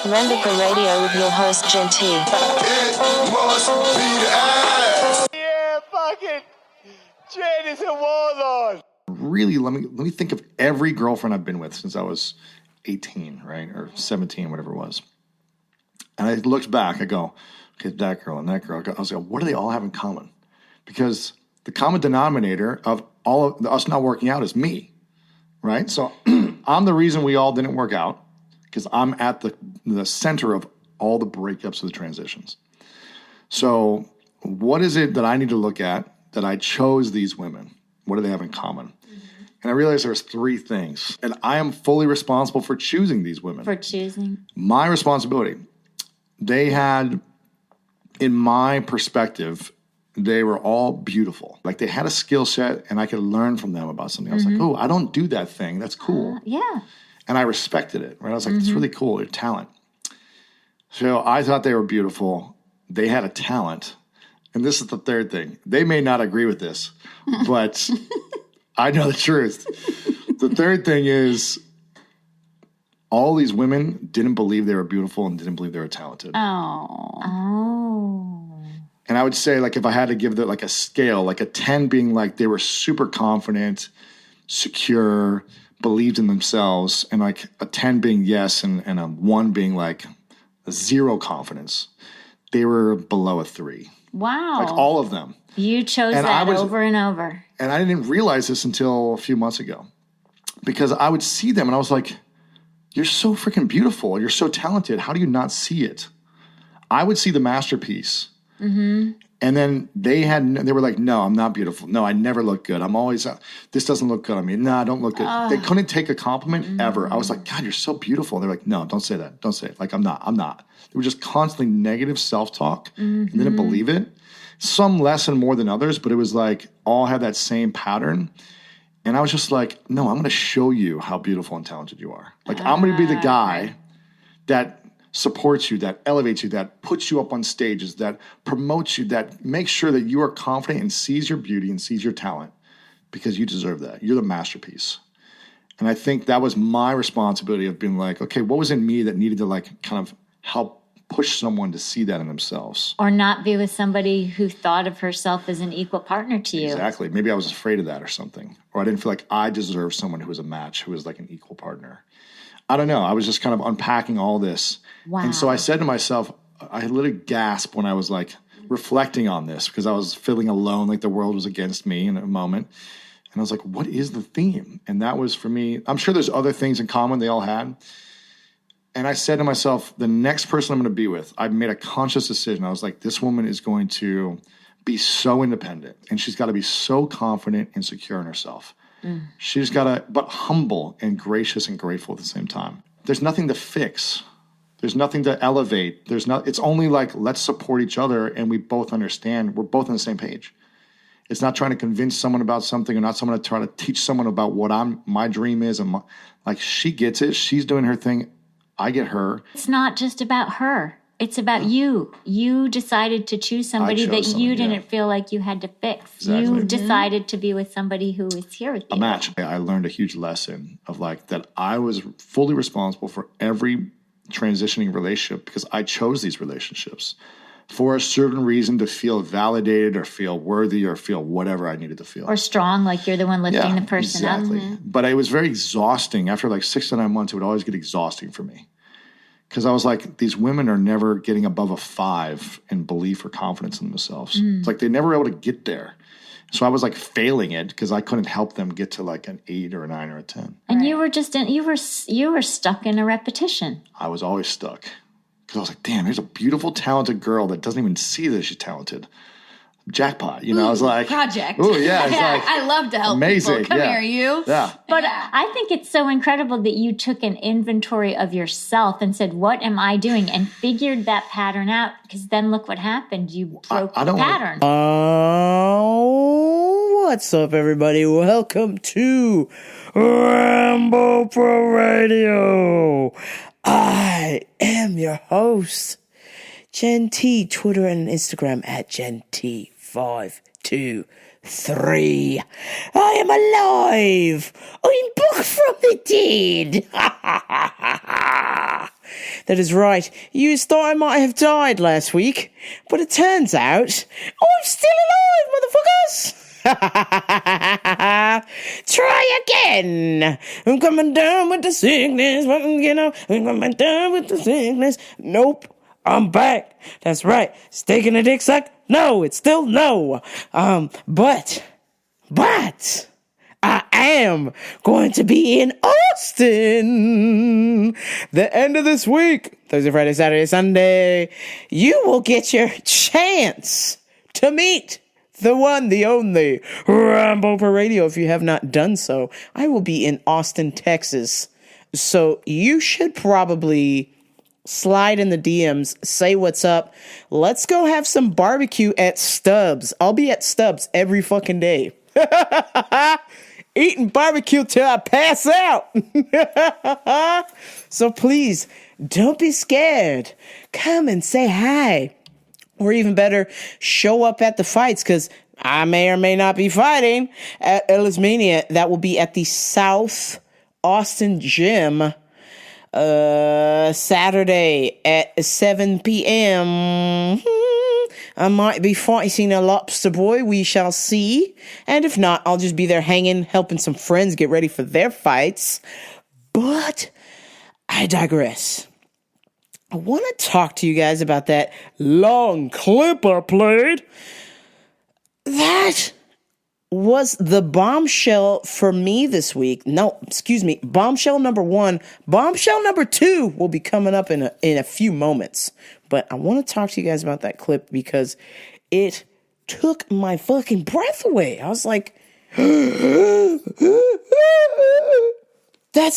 Remember Radio with your host, Xaddy. It must be the ass. Yeah, fucking Xaddy's a warlord. Really, let me think of every girlfriend I've been with since I was 18, right? Or 17, whatever it was. And I looked back, I go, okay, that girl and that girl. I was like, what do they all have in common? Because the common denominator of all of us not working out is me, right? So I'm the reason we all didn't work out because I'm at the center of all the breakups of the transitions. So what is it that I need to look at that I chose these women? What do they have in common? Mm-hmm. And I realized there's three things. And I am fully responsible for choosing these women. For choosing. My responsibility. They had, in my perspective, they were all beautiful. Like they had a skill set and I could learn from them about something. I was like, oh, I don't do that thing. That's cool. Yeah. And I respected it, right? I was like, it's really cool. Their talent. So I thought they were beautiful. They had a talent. And this is the third thing. They may not agree with this, but I know the truth. The third thing is all these women didn't believe they were beautiful and didn't believe they were talented. Oh. And I would say, like, if I had to give them like a scale, like a 10 being like they were super confident, secure, believed in themselves, and like a 10 being yes, and a 1 being like a 0 confidence, they were below a 3. Wow. Like all of them. You chose that over and over. And I didn't realize this until a few months ago. Because I would see them and I was like, you're so freaking beautiful. You're so talented. How do you not see it? I would see the masterpiece. Mm-hmm. And then they were like, no, I'm not beautiful. No, I never look good. I'm always, this doesn't look good on me. No, I don't look good. They couldn't take a compliment ever. I was like, God, you're so beautiful. They're like, no, don't say that. Don't say it. Like, I'm not. They were just constantly negative self-talk and didn't believe it. Some less and more than others, but it was like all had that same pattern. And I was just like, no, I'm going to show you how beautiful and talented you are. Like, I'm going to be the guy that supports you, that elevates you, that puts you up on stages, that promotes you, that makes sure that you are confident and sees your beauty and sees your talent because you deserve that. You're the masterpiece. And I think that was my responsibility of being like, okay, what was in me that needed to like kind of help push someone to see that in themselves? Or not be with somebody who thought of herself as an equal partner to you. Exactly. Maybe I was afraid of that or something. Or I didn't feel like I deserved someone who was a match, who was like an equal partner. I don't know. I was just kind of unpacking all this. Wow. And so I said to myself, I literally gasped when I was like reflecting on this because I was feeling alone, like the world was against me in a moment. And I was like, what is the theme? And that was for me, I'm sure there's other things in common they all had. And I said to myself, the next person I'm going to be with, I made a conscious decision. I was like, this woman is going to be so independent and she's got to be so confident and secure in herself. She's got to, but humble and gracious and grateful at the same time. There's nothing to fix. There's nothing to elevate. It's only like, let's support each other and we both understand. We're both on the same page. It's not trying to convince someone about something or not someone to try to teach someone about what my dream is. And like, she gets it. She's doing her thing. I get her. It's not just about her. It's about you. You decided to choose somebody that you didn't feel like you had to fix. Exactly. You decided to be with somebody who was here with you. A match. I learned a huge lesson of like that I was fully responsible for every transitioning relationship because I chose these relationships for a certain reason to feel validated or feel worthy or feel whatever I needed to feel. Or strong, like you're the one lifting the person up. But it was very exhausting. After like 6 to 9 months, it would always get exhausting for me. Because I was like, these women are never getting above a 5 in belief or confidence in themselves. It's like they never were able to get there. So I was like failing it because I couldn't help them get to like an 8 or a 9 or a 10. And you were just you were stuck in a repetition. I was always stuck. Because I was like, damn, here's a beautiful, talented girl that doesn't even see that she's talented. Jackpot, you know, I was like... Project. Oh, yeah. It's like, I love to help amazing, people. Come here, you. Yeah. But I think it's so incredible that you took an inventory of yourself and said, what am I doing? And figured that pattern out, because then look what happened. You broke the pattern. Oh, what's up, everybody? Welcome to Rambo Pro Radio. I am your host, Gen T, Twitter and Instagram at Gen T523. I am alive. I'm back from the dead. That is right. You thought I might have died last week, but it turns out I'm still alive, motherfuckers! Try again! I'm coming down with the sickness, I'm coming down with the sickness. Nope, I'm back. That's right. Steak in a dick suck? No, it's still no. But I am going to be in Austin the end of this week. Thursday, Friday, Saturday, Sunday. You will get your chance to meet the one, the only Rambo per Radio if you have not done so. I will be in Austin, Texas. So you should probably slide in the DMs, say what's up. Let's go have some barbecue at Stubbs. I'll be at Stubbs every fucking day. Eating barbecue till I pass out. So please, don't be scared. Come and say hi. Or even better, show up at the fights, because I may or may not be fighting at Ellis Mania. That will be at the South Austin Gym Saturday at 7 p.m. I might be fighting a lobster boy. We shall see. And if not, I'll just be there hanging, helping some friends get ready for their fights. But I digress. I want to talk to you guys about that long clip I played. That was the bombshell for me this week. No, excuse me. Bombshell number 1. Bombshell number 2 will be coming up in a few moments. But I want to talk to you guys about that clip because it took my fucking breath away. I was like, that's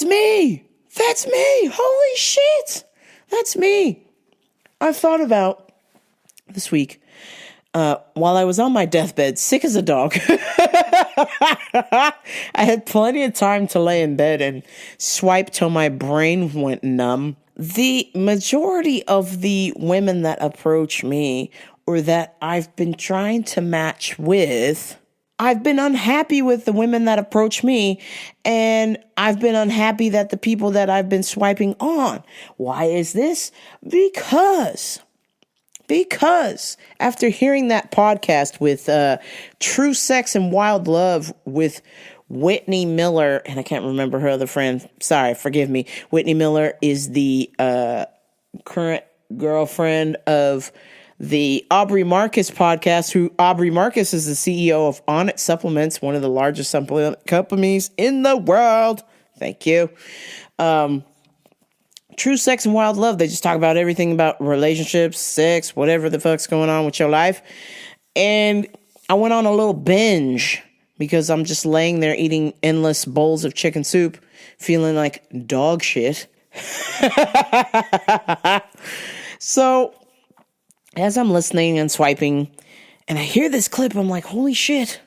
me. That's me. Holy shit. That's me. I thought about this week, while I was on my deathbed, sick as a dog. I had plenty of time to lay in bed and swipe till my brain went numb. The majority of the women that approach me or that I've been trying to match with, I've been unhappy with the women that approach me, and I've been unhappy that the people that I've been swiping on. Why is this? Because after hearing that podcast with True Sex and Wild Love with Whitney Miller, and I can't remember her other friend. Sorry, forgive me. Whitney Miller is the current girlfriend of the Aubrey Marcus podcast, who Aubrey Marcus is the CEO of Onyx Supplements, one of the largest supplement companies in the world. Thank you. True Sex and Wild Love. They just talk about everything about relationships, sex, whatever the fuck's going on with your life. And I went on a little binge because I'm just laying there eating endless bowls of chicken soup, feeling like dog shit. So, as I'm listening and swiping, and I hear this clip, I'm like, holy shit,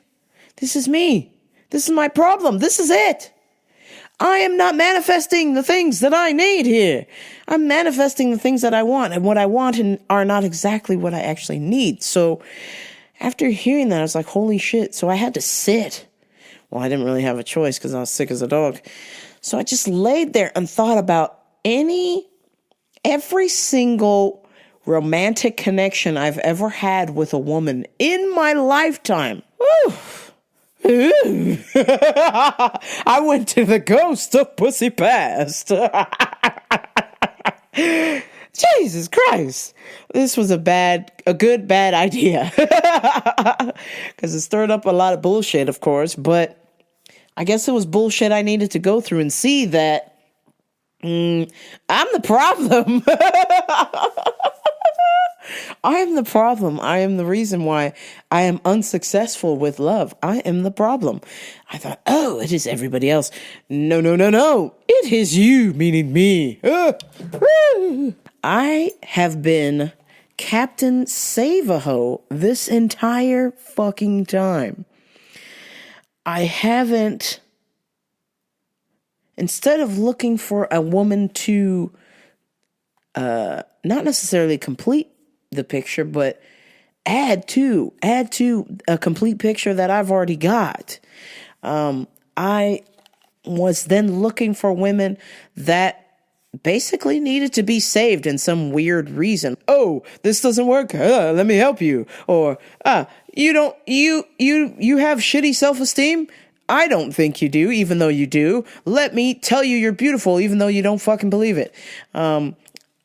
this is me. This is my problem. This is it. I am not manifesting the things that I need here. I'm manifesting the things that I want, and what I want are not exactly what I actually need. So after hearing that, I was like, holy shit. So I had to sit. Well, I didn't really have a choice because I was sick as a dog. So I just laid there and thought about every single romantic connection I've ever had with a woman in my lifetime. Woo. I went to the ghost of pussy past. Jesus Christ. This was a good bad idea. Because it stirred up a lot of bullshit, of course. But I guess it was bullshit I needed to go through and see that I'm the problem. I am the problem. I am the reason why I am unsuccessful with love. I am the problem. I thought, oh, it is everybody else. No. It is you, meaning me. I have been Captain Save-A-Ho this entire fucking time. I haven't, instead of looking for a woman to not necessarily complete the picture, but add to a complete picture that I've already got. I was then looking for women that basically needed to be saved in some weird reason. Oh, this doesn't work. Let me help you. Or, you have shitty self-esteem? I don't think you do, even though you do. Let me tell you you're beautiful, even though you don't fucking believe it.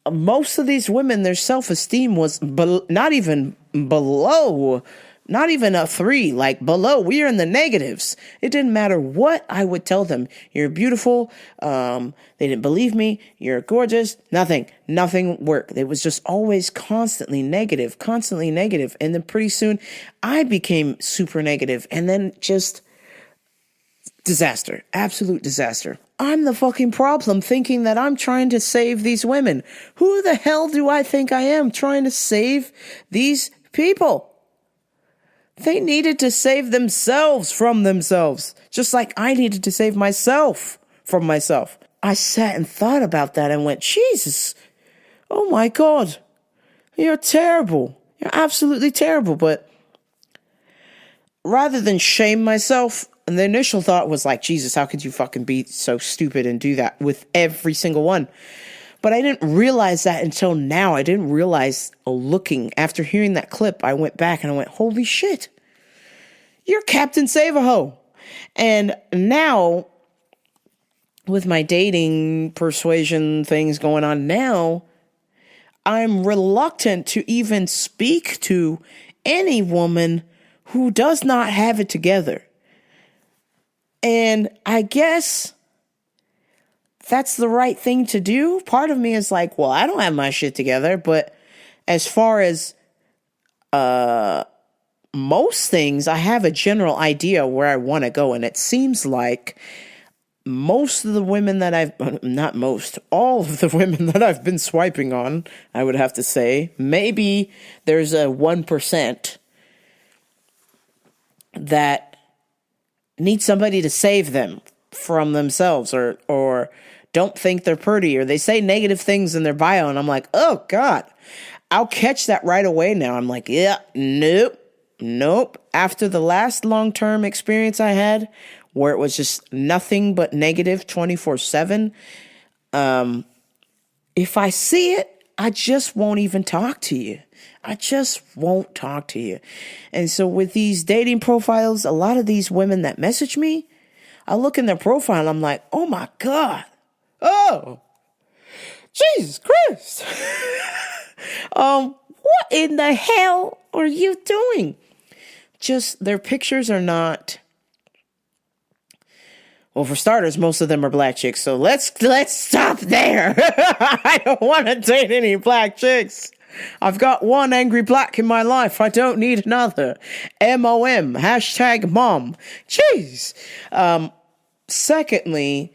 Most of these women, their self-esteem was not even below, not even a 3, like below. We are in the negatives. It didn't matter what I would tell them. You're beautiful. They didn't believe me. You're gorgeous. Nothing worked. It was just always constantly negative. And then pretty soon I became super negative, and then just disaster, absolute disaster. I'm the fucking problem, thinking that I'm trying to save these women. Who the hell do I think I am trying to save these people? They needed to save themselves from themselves, just like I needed to save myself from myself. I sat and thought about that and went, Jesus, oh my God, you're terrible. You're absolutely terrible. But rather than shame myself, and the initial thought was like, Jesus, how could you fucking be so stupid and do that with every single one? But I didn't realize that until now. I didn't realize looking. After hearing that clip, I went back and I went, holy shit, you're Captain Save-A-Ho. And now, with my dating persuasion things going on now, I'm reluctant to even speak to any woman who does not have it together. And I guess that's the right thing to do. Part of me is like, well, I don't have my shit together. But as far as most things, I have a general idea where I want to go. And it seems like most of the women that all of the women that I've been swiping on, I would have to say, maybe there's a 1% that need somebody to save them from themselves, or don't think they're pretty, or they say negative things in their bio, and I'm like, oh God, I'll catch that right away now. I'm like, yeah, nope. After the last long-term experience I had, where it was just nothing but negative 24/7, if I see it, I just won't even talk to you. I just won't talk to you. And so with these dating profiles, a lot of these women that message me, I look in their profile and I'm like, oh my God. Oh, Jesus Christ. What in the hell are you doing? Just their pictures are not. Well, for starters, most of them are black chicks. So let's stop there. I don't want to date any black chicks. I've got one angry black in my life. I don't need another. MOM. #mom. Jeez. Secondly,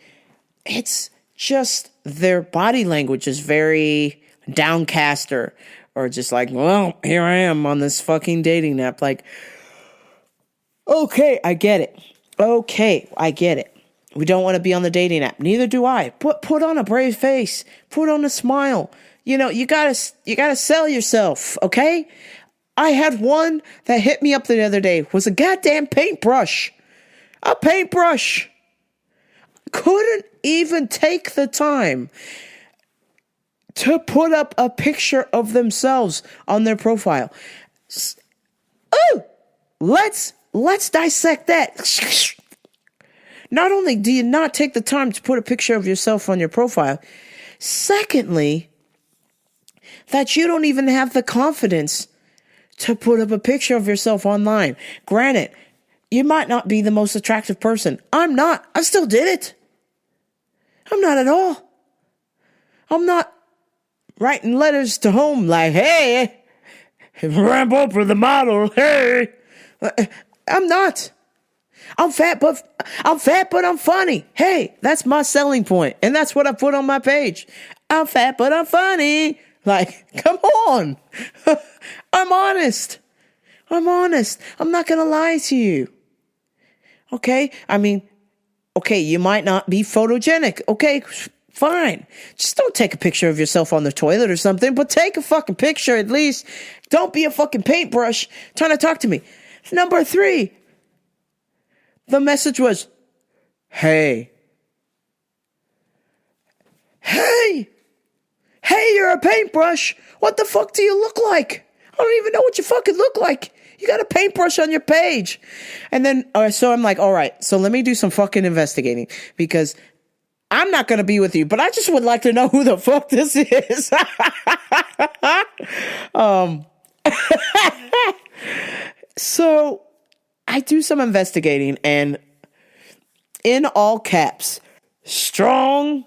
it's just their body language is very downcast or just like, well, here I am on this fucking dating app. Like, okay, I get it. We don't want to be on the dating app. Neither do I. Put on a brave face. Put on a smile. You know, you gotta sell yourself, okay? I had one that hit me up the other day. Was a goddamn paintbrush. A paintbrush. Couldn't even take the time to put up a picture of themselves on their profile. Oh, let's dissect that. Not only do you not take the time to put a picture of yourself on your profile, secondly, that you don't even have the confidence to put up a picture of yourself online. Granted, you might not be the most attractive person. I'm not. I still did it. I'm not at all. I'm not writing letters to home like, hey, ramp up for the model, hey. I'm not. I'm fat, but I'm funny. Hey, that's my selling point. And that's what I put on my page. I'm fat, but I'm funny. Like, come on. I'm honest. I'm not going to lie to you. Okay? I mean, okay, you might not be photogenic. Okay, fine. Just don't take a picture of yourself on the toilet or something, but take a fucking picture at least. Don't be a fucking paintbrush trying to talk to me. Number 3. The message was, hey, hey, you're a paintbrush. What the fuck do you look like? I don't even know what you fucking look like. You got a paintbrush on your page. And then, so I'm like, all right, so let me do some fucking investigating because I'm not going to be with you, but I just would like to know who the fuck this is. So I do some investigating and in all caps, strong,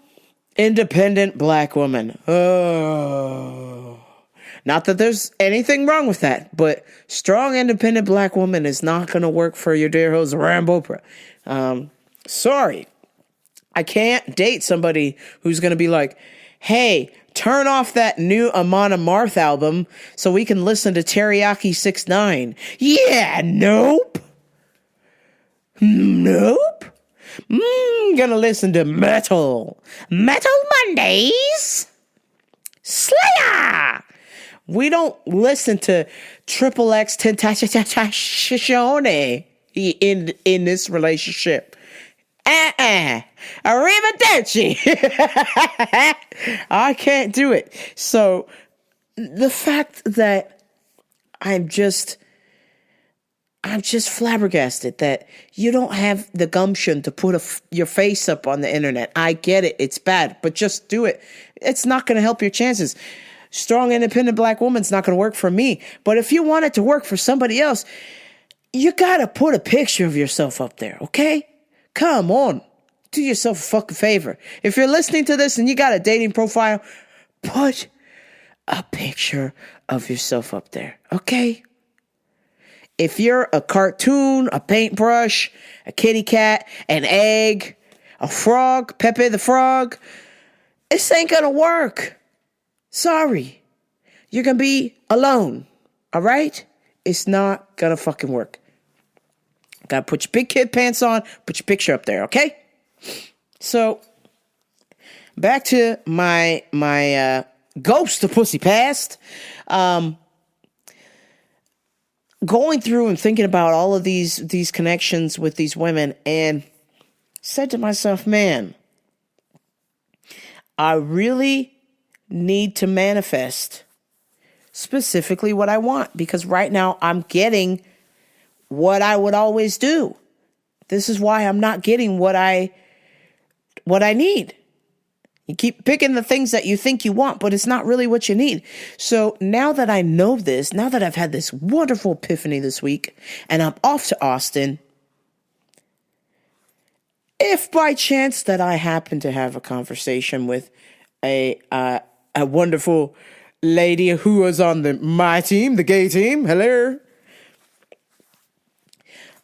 independent black woman. Oh. Not that there's anything wrong with that, but strong, independent black woman is not going to work for your dear host, Rambo. Sorry. I can't date somebody who's going to be like, hey, turn off that new Amon Amarth album so we can listen to Teriyaki 6ix9ine. Yeah, nope. Gonna listen to Metal Mondays. Slayer. We don't listen to Triple X Tentacion in this relationship. Arrivederci. I can't do it. So the fact that I'm just flabbergasted that you don't have the gumption to put your face up on the internet. I get it. It's bad, but just do it. It's not going to help your chances. Strong, independent black woman's not going to work for me. But if you want it to work for somebody else, you got to put a picture of yourself up there, okay? Come on. Do yourself a fucking favor. If you're listening to this and you got a dating profile, put a picture of yourself up there, okay? If you're a cartoon, a paintbrush, a kitty cat, an egg, a frog, Pepe the Frog, this ain't gonna work. Sorry. You're gonna be alone, all right? It's not gonna fucking work. Gotta put your big kid pants on, put your picture up there, okay? So, back to my ghost of pussy past. Going through and thinking about all of these connections with these women and said to myself, man, I really need to manifest specifically what I want because right now I'm getting what I would always do. This is why I'm not getting what I need. You keep picking the things that you think you want, but it's not really what you need. So now that I know this, now that I've had this wonderful epiphany this week, and I'm off to Austin, if by chance that I happen to have a conversation with a wonderful lady who was on my team, the gay team, hello,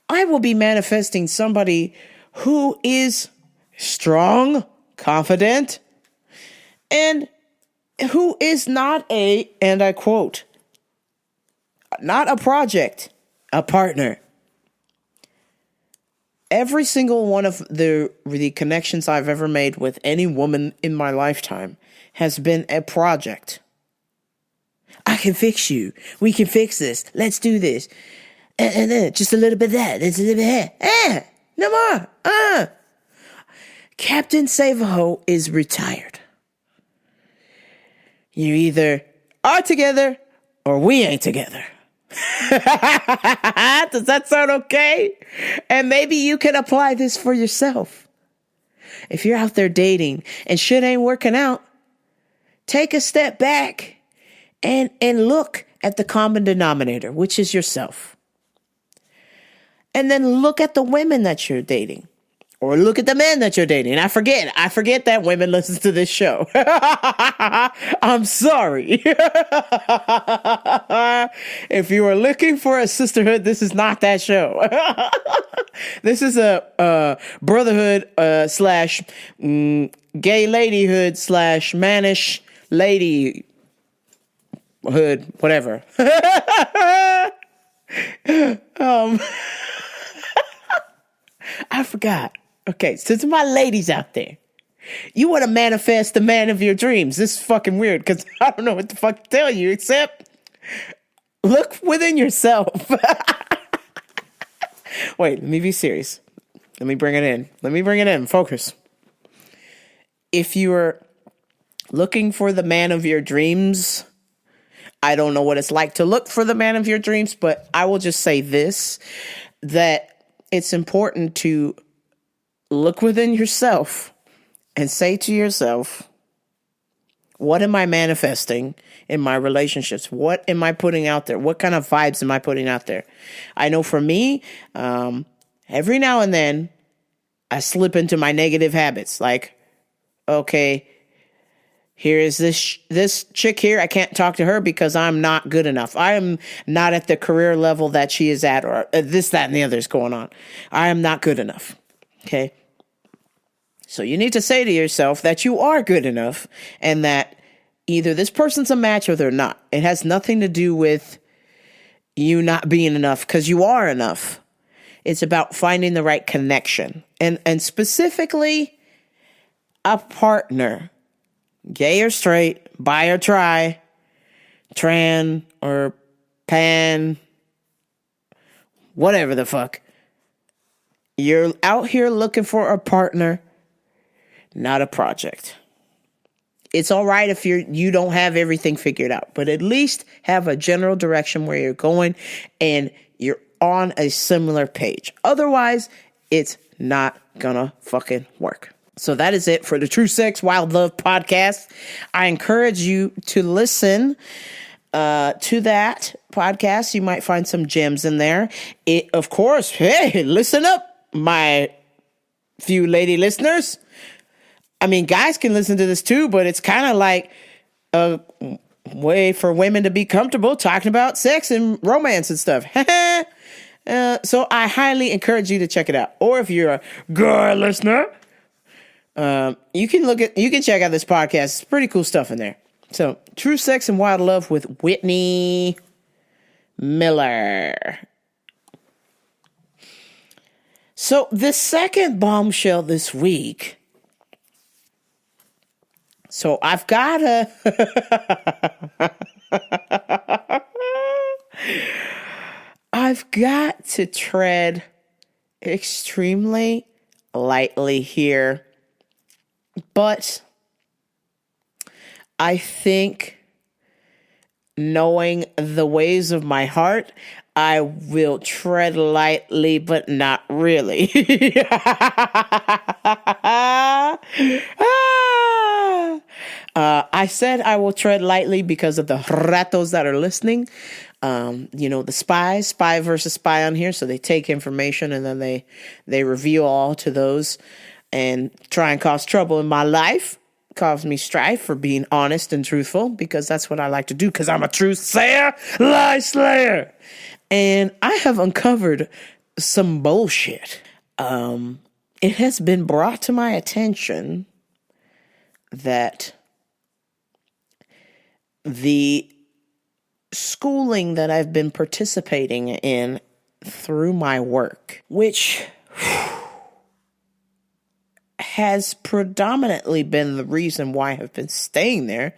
I will be manifesting somebody who is strong, confident, and who is not and I quote, not a project, a partner. Every single one of the connections I've ever made with any woman in my lifetime has been a project. I can fix you. We can fix this. Let's do this. Just a little bit of that. It's a little bit of that. No more. Captain Save-A-Ho is retired. You either are together or we ain't together. Does that sound okay? And maybe you can apply this for yourself. If you're out there dating and shit ain't working out, take a step back and look at the common denominator, which is yourself. And then look at the women that you're dating. Or look at the men that you're dating. I forget that women listen to this show. I'm sorry. If you are looking for a sisterhood, this is not that show. This is a brotherhood slash gay ladyhood slash mannish ladyhood, whatever. I forgot. Okay, so to my ladies out there, you want to manifest the man of your dreams. This is fucking weird because I don't know what the fuck to tell you except look within yourself. Wait, let me be serious. Let me bring it in. Focus. If you are looking for the man of your dreams. I don't know what it's like to look for the man of your dreams, but I will just say this, that it's important to look within yourself and say to yourself, what am I manifesting in my relationships? What am I putting out there? What kind of vibes am I putting out there? I know for me, every now and then I slip into my negative habits. Like, okay, here is this chick here. I can't talk to her because I'm not good enough. I am not at the career level that she is at, or this, that, and the other is going on. I am not good enough. Okay. So you need to say to yourself that you are good enough and that either this person's a match or they're not. It has nothing to do with you not being enough, because you are enough. It's about finding the right connection and specifically a partner. Gay or straight, bi or tri, tran or pan, whatever the fuck. You're out here looking for a partner, not a project. It's all right if you don't have everything figured out, but at least have a general direction where you're going and you're on a similar page. Otherwise, it's not gonna fucking work. So that is it for the True Sex Wild Love podcast. I encourage you to listen to that podcast. You might find some gems in there. Of course, hey, listen up, my few lady listeners. I mean, guys can listen to this too, but it's kind of like a way for women to be comfortable talking about sex and romance and stuff. So I highly encourage you to check it out. Or if you're a guy listener, you can check out this podcast. It's pretty cool stuff in there. So, True Sex and Wild Love with Whitney Miller. So, the second bombshell this week. So, I've got to tread extremely lightly here. But I think, knowing the ways of my heart, I will tread lightly, but not really. I said I will tread lightly because of the ratos that are listening. The spy versus spy on here. So they take information and then they reveal all to those and try and cause trouble in my life, cause me strife for being honest and truthful, because that's what I like to do, because I'm a truth sayer, lie slayer. And I have uncovered some bullshit. It has been brought to my attention that the schooling that I've been participating in through my work, which has predominantly been the reason why I have been staying there,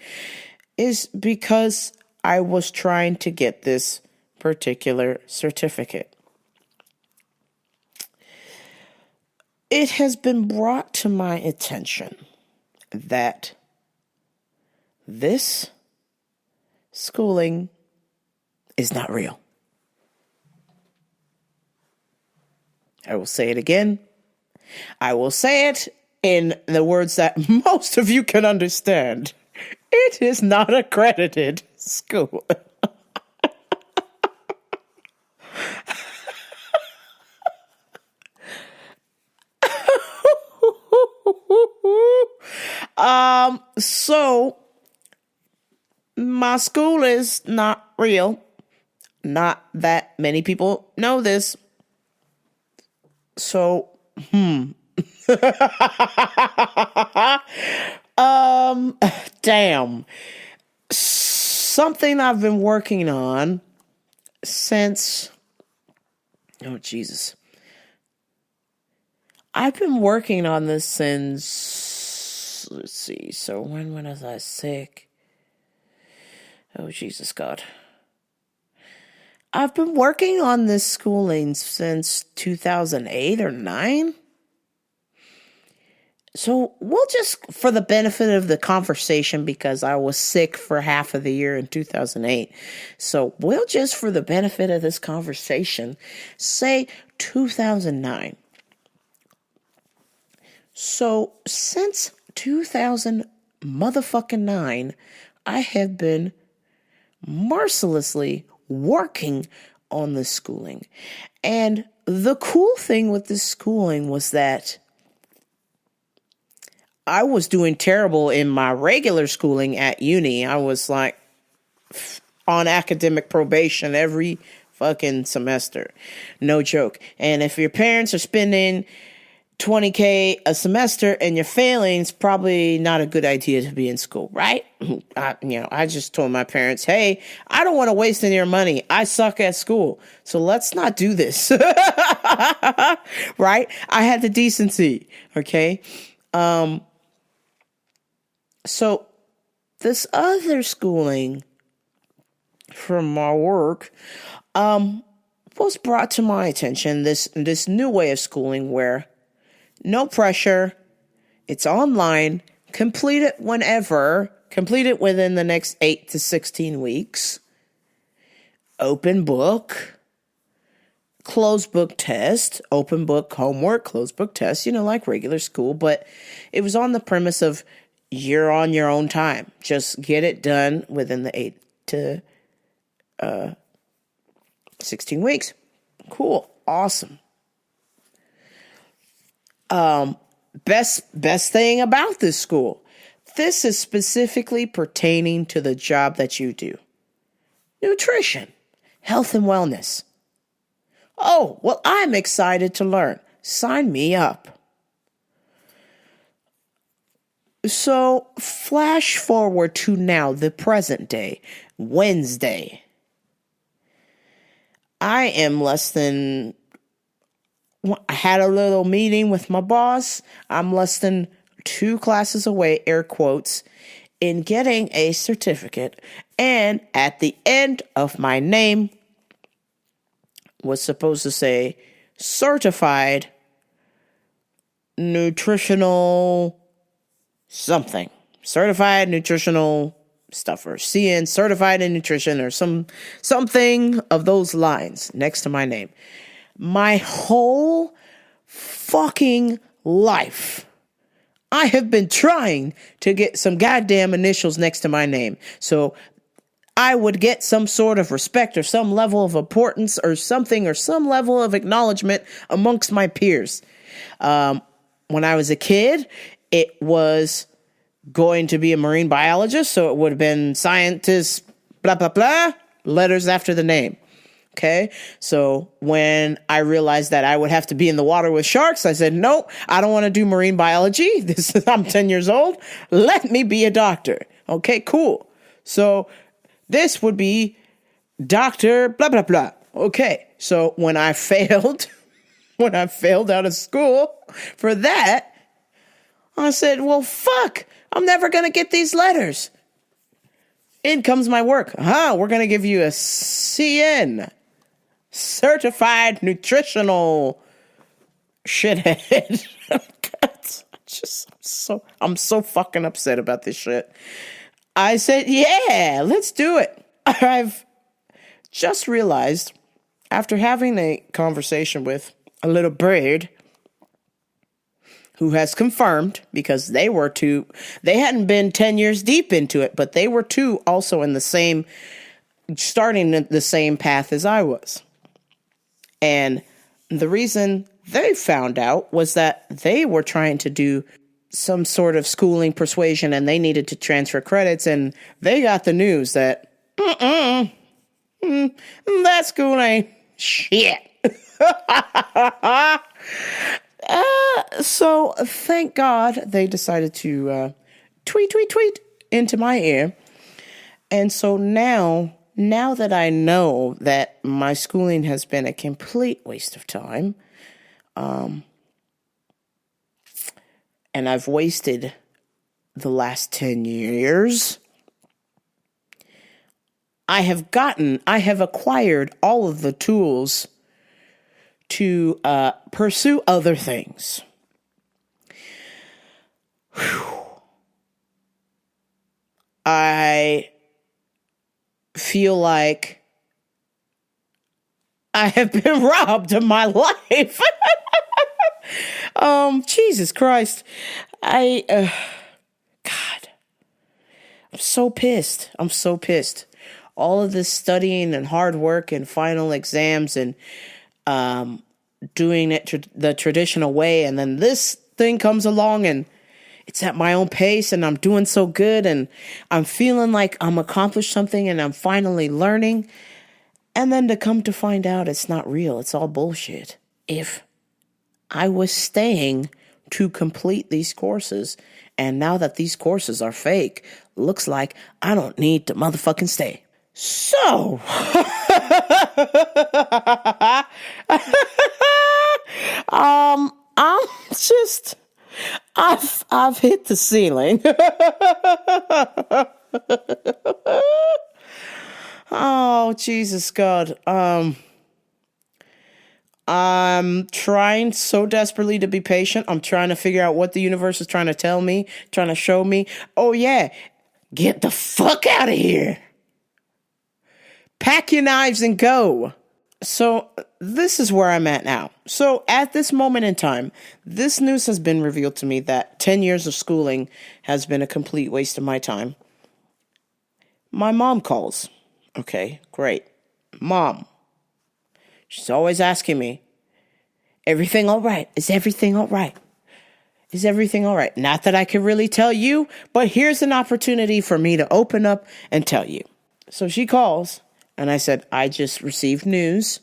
is because I was trying to get this particular certificate. It has been brought to my attention that this schooling is not real. I will say it again. I will say it in the words that most of you can understand. It is not accredited school. So my school is not real. Not that many people know this. So, damn. Something I've been working on since, oh, Jesus. I've been working on this since, let's see, so when was I sick? Oh, Jesus God. I've been working on this schooling since 2008 or 9. So we'll just, for the benefit of the conversation, because I was sick for half of the year in 2008. So we'll just, for the benefit of this conversation, say 2009. So since 2009, I have been mercilessly working on this schooling. And the cool thing with this schooling was that I was doing terrible in my regular schooling at uni. I was like on academic probation every fucking semester. No joke. And if your parents are spending $20K a semester and you're failing, it's probably not a good idea to be in school, right? I just told my parents, hey, I don't want to waste any of your money. I suck at school. So let's not do this. Right? I had the decency. Okay. So this other schooling from my work was brought to my attention, this new way of schooling where no pressure, it's online, complete it whenever, complete it within the next 8 to 16 weeks, open book, closed book test, open book homework, closed book test, like regular school, but it was on the premise of you're on your own time. Just get it done within the 8 to 16 weeks. Cool. Awesome. Best thing about this school. This is specifically pertaining to the job that you do. Nutrition, health and wellness. Oh, well, I'm excited to learn. Sign me up. So, flash forward to now, the present day, Wednesday. I am I had a little meeting with my boss. I'm less than 2 classes away, air quotes, in getting a certificate. And at the end of my name was supposed to say certified nutritional something. Certified nutritional stuff, or CN, certified in nutrition, or something of those lines next to my name. My whole fucking life, I have been trying to get some goddamn initials next to my name. So I would get some sort of respect or some level of importance or something, or some level of acknowledgement amongst my peers. When I was a kid, it was going to be a marine biologist, so it would have been scientist, blah, blah, blah, letters after the name. Okay, so when I realized that I would have to be in the water with sharks, I said, no, I don't want to do marine biology. I'm 10 years old. Let me be a doctor. Okay, cool. So this would be Dr. blah, blah, blah. Okay, so when I failed out of school for that, I said, well, fuck, I'm never going to get these letters. In comes my work. We're going to give you a CN, certified nutritional shithead. I'm so fucking upset about this shit. I said, yeah, let's do it. I've just realized, after having a conversation with a little bird who has confirmed, because they hadn't been 10 years deep into it, but they were too also starting the same path as I was. And the reason they found out was that they were trying to do some sort of schooling persuasion and they needed to transfer credits, and they got the news that, that school ain't shit. So thank God they decided to tweet into my ear. And so now that I know that my schooling has been a complete waste of time, and I've wasted the last 10 years, I have acquired all of the tools to pursue other things. I feel like I have been robbed of my life. Jesus Christ. God, I'm so pissed. I'm so pissed. All of this studying and hard work and final exams and doing it the traditional way. And then this thing comes along and it's at my own pace and I'm doing so good and I'm feeling like I'm accomplished something and I'm finally learning. And then to come to find out it's not real. It's all bullshit. If I was staying to complete these courses and now that these courses are fake, looks like I don't need to motherfucking stay. So, I'm just, I've hit the ceiling. Oh, Jesus God. I'm trying so desperately to be patient. I'm trying to figure out what the universe is trying to tell me, trying to show me. Oh yeah, get the fuck out of here. Pack your knives and go. So this is where I'm at now. So at this moment in time, this news has been revealed to me that 10 years of schooling has been a complete waste of my time. My mom calls. Okay, great. Mom. She's always asking me, everything all right? Is everything all right? Is everything all right? Not that I can really tell you, but here's an opportunity for me to open up and tell you. So she calls. And I said, I just received news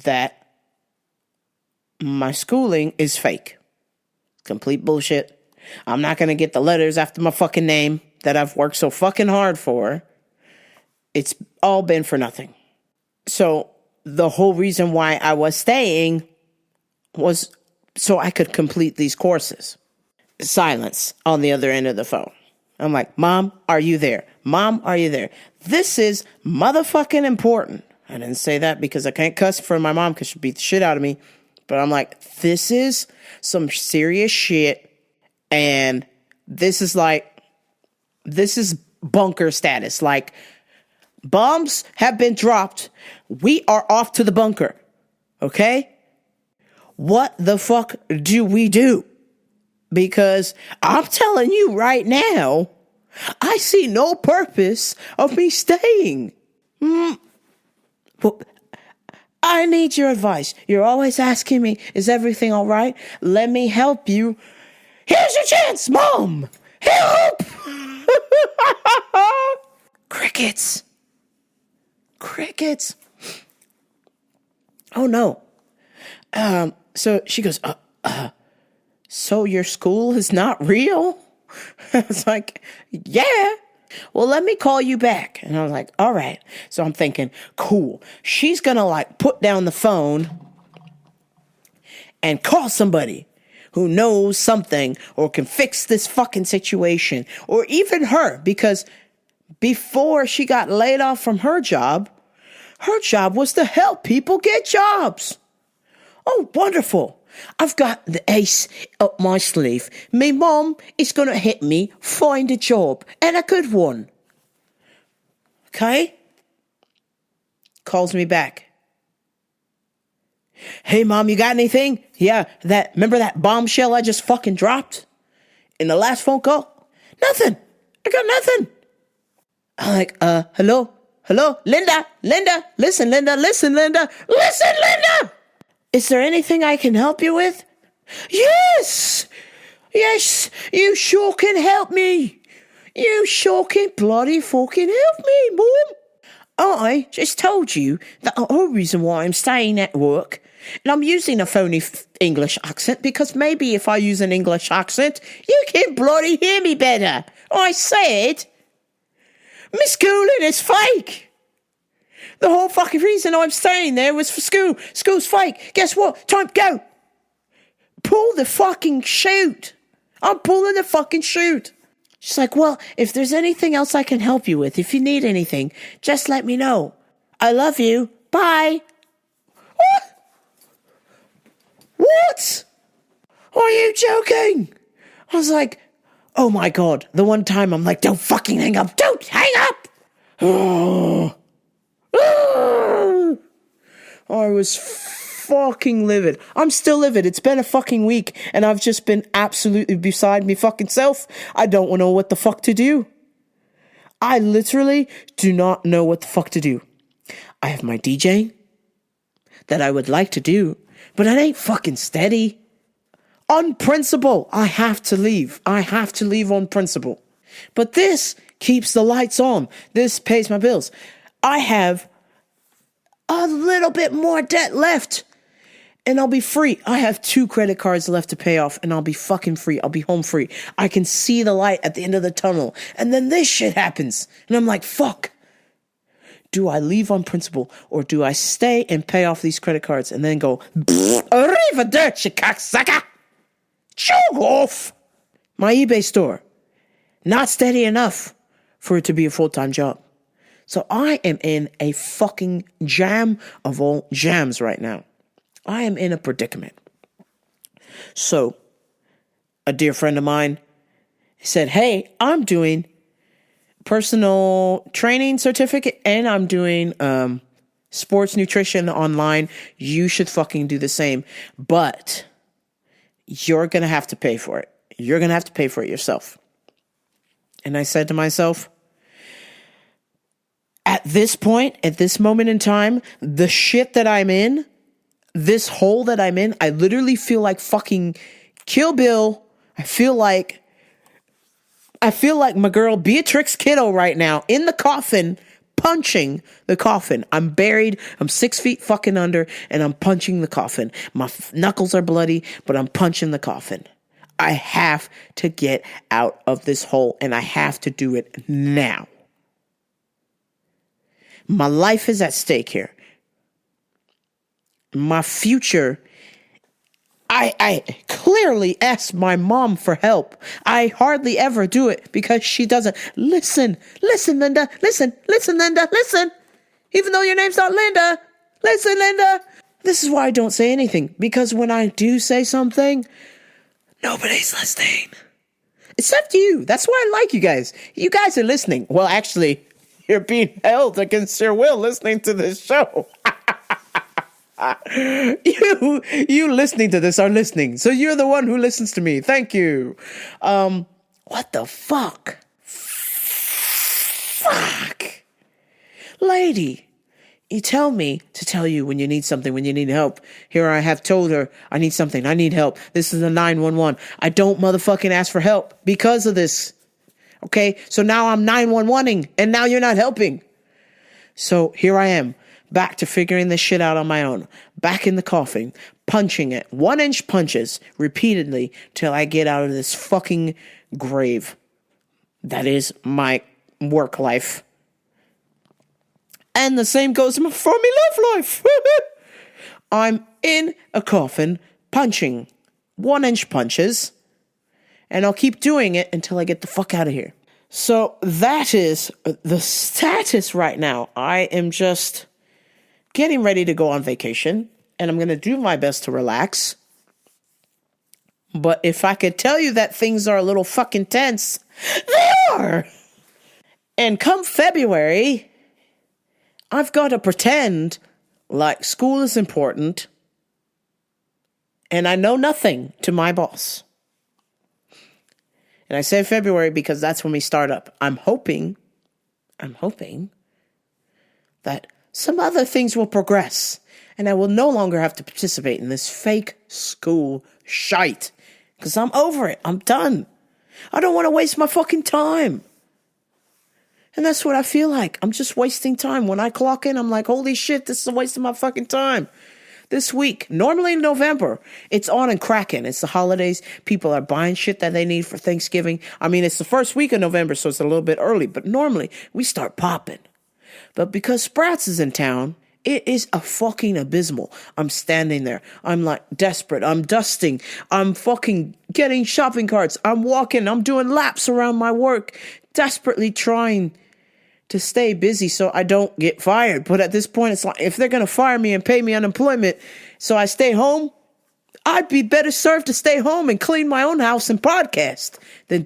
that my schooling is fake. Complete bullshit. I'm not going to get the letters after my fucking name that I've worked so fucking hard for. It's all been for nothing. So the whole reason why I was staying was so I could complete these courses. Silence on the other end of the phone. I'm like, Mom, are you there? Mom, are you there? This is motherfucking important. I didn't say that because I can't cuss for my mom because she'll beat the shit out of me. But I'm like, this is some serious shit. And this is bunker status. Like, bombs have been dropped. We are off to the bunker. Okay? What the fuck do we do? Because I'm telling you right now, I see no purpose of me staying. Well, I need your advice. You're always asking me, is everything all right? Let me help you. Here's your chance, Mom. Help! Crickets. Oh, no. So she goes, so your school is not real? I was like, yeah. Well, let me call you back. And I was like, all right. So I'm thinking, cool. She's going to like put down the phone and call somebody who knows something or can fix this fucking situation. Or even her, because before she got laid off from her job was to help people get jobs. Oh, wonderful. I've got the ace up my sleeve. Me mom is going to help me find a job, and a good one. Okay? Calls me back. Hey, Mom, you got anything? Yeah, remember that bombshell I just fucking dropped in the last phone call? Nothing. I got nothing. I'm like, hello, Linda, listen, Linda. Is there anything I can help you with? Yes, you sure can help me. You sure can bloody fucking help me, Mom. I just told you that the whole reason why I'm staying at work, and I'm using a phony English accent because maybe if I use an English accent, you can bloody hear me better. I said, my schooling is fake. The whole fucking reason I'm staying there was for school. School's fake. Guess what? Time to go. Pull the fucking chute. I'm pulling the fucking chute. She's like, well, if there's anything else I can help you with, if you need anything, just let me know. I love you. Bye. What? Are you joking? I was like, oh my God. The one time I'm like, don't fucking hang up. Don't hang up. I was fucking livid. I'm still livid. It's been a fucking week and I've just been absolutely beside me fucking self. I don't know what the fuck to do. I literally do not know what the fuck to do. I have my DJing that I would like to do, but it ain't fucking steady. On principle, I have to leave. I have to leave on principle. But this keeps the lights on. This pays my bills. I have a little bit more debt left and I'll be free. I have 2 credit cards left to pay off and I'll be fucking free. I'll be home free. I can see the light at the end of the tunnel. And then this shit happens. And I'm like, fuck. Do I leave on principle or do I stay and pay off these credit cards and then go, arrivederci, cocksucker. Show off. My eBay store. Not steady enough for it to be a full-time job. So I am in a fucking jam of all jams right now. I am in a predicament. So a dear friend of mine said, hey, I'm doing personal training certificate and I'm doing sports nutrition online. You should fucking do the same. But you're going to have to pay for it. You're going to have to pay for it yourself. And I said to myself, at this point, at this moment in time, the shit that I'm in, this hole that I'm in, I literally feel like fucking Kill Bill. I feel like my girl Beatrix Kiddo right now in the coffin, punching the coffin. I'm buried. I'm 6 feet fucking under and I'm punching the coffin. My knuckles are bloody, but I'm punching the coffin. I have to get out of this hole and I have to do it now. My life is at stake here. My future. I clearly asked my mom for help. I hardly ever do it because she doesn't. Listen, Linda. Listen, Linda. Listen. Even though your name's not Linda. Listen, Linda. This is why I don't say anything. Because when I do say something, nobody's listening. Except you. That's why I like you guys. You guys are listening. Well, actually, you're being held against your will listening to this show. You listening to this are listening. So you're the one who listens to me. Thank you. What the fuck? Fuck. Lady, you tell me to tell you when you need something, when you need help. Here I have told her I need something. I need help. This is a 911. I don't motherfucking ask for help because of this. Okay, so now I'm 911ing and now you're not helping. So here I am, back to figuring this shit out on my own. Back in the coffin, punching it, 1-inch punches repeatedly till I get out of this fucking grave. That is my work life. And the same goes for my love life. I'm in a coffin, punching 1-inch punches. And I'll keep doing it until I get the fuck out of here. So that is the status right now. I am just getting ready to go on vacation. And I'm going to do my best to relax. But if I could tell you that things are a little fucking tense, they are. And come February, I've got to pretend like school is important. And I know nothing to my boss. And I say February because that's when we start up. I'm hoping that some other things will progress and I will no longer have to participate in this fake school shite because I'm over it. I'm done. I don't want to waste my fucking time. And that's what I feel like. I'm just wasting time. When I clock in, I'm like, holy shit, this is a waste of my fucking time. This week, normally in November, it's on and cracking. It's the holidays. People are buying shit that they need for Thanksgiving. I mean, it's the first week of November, so it's a little bit early. But normally, we start popping. But because Sprouts is in town, it is a fucking abysmal. I'm standing there. I'm like desperate. I'm dusting. I'm fucking getting shopping carts. I'm walking. I'm doing laps around my work, desperately trying to stay busy so I don't get fired. But at this point, it's like, if they're going to fire me and pay me unemployment, so I stay home, I'd be better served to stay home and clean my own house and podcast than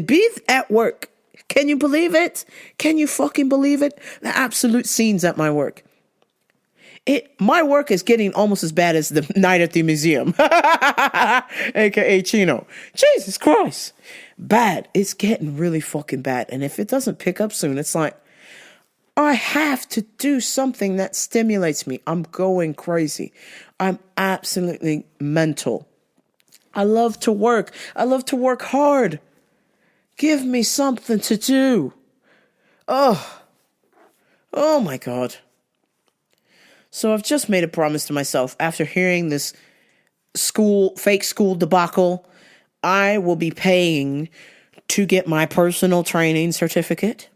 be at work. Can you believe it? Can you fucking believe it? The absolute scenes at my work. My work is getting almost as bad as the night at the museum. AKA Chino. Jesus Christ. Bad. It's getting really fucking bad. And if it doesn't pick up soon, it's like, I have to do something that stimulates me. I'm going crazy. I'm absolutely mental. I love to work. I love to work hard. Give me something to do. Oh my God. So I've just made a promise to myself after hearing this fake school debacle. I will be paying to get my personal training certificate.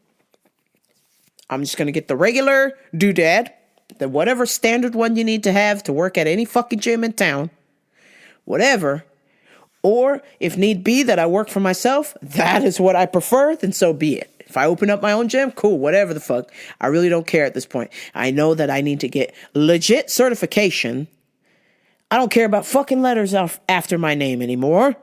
I'm just going to get the regular doodad, the whatever standard one you need to have to work at any fucking gym in town, whatever. Or if need be that I work for myself, that is what I prefer, then so be it. If I open up my own gym, cool, whatever the fuck. I really don't care at this point. I know that I need to get legit certification. I don't care about fucking letters after my name anymore.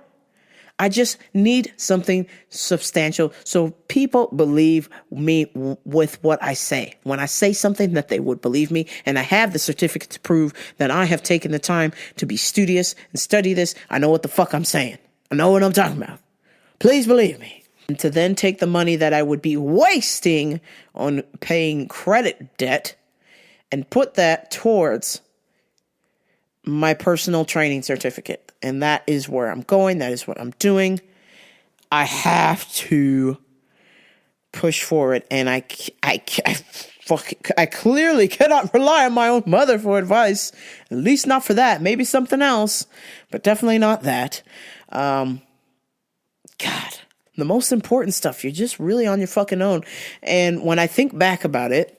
I just need something substantial so people believe me with what I say. When I say something, that they would believe me, and I have the certificate to prove that I have taken the time to be studious and study this. I know what the fuck I'm saying. I know what I'm talking about. Please believe me. And to then take the money that I would be wasting on paying credit debt and put that towards my personal training certificate. And that is where I'm going. That is what I'm doing. I have to push forward. And I clearly cannot rely on my own mother for advice. At least not for that. Maybe something else. But definitely not that. God. The most important stuff. You're just really on your fucking own. And when I think back about it,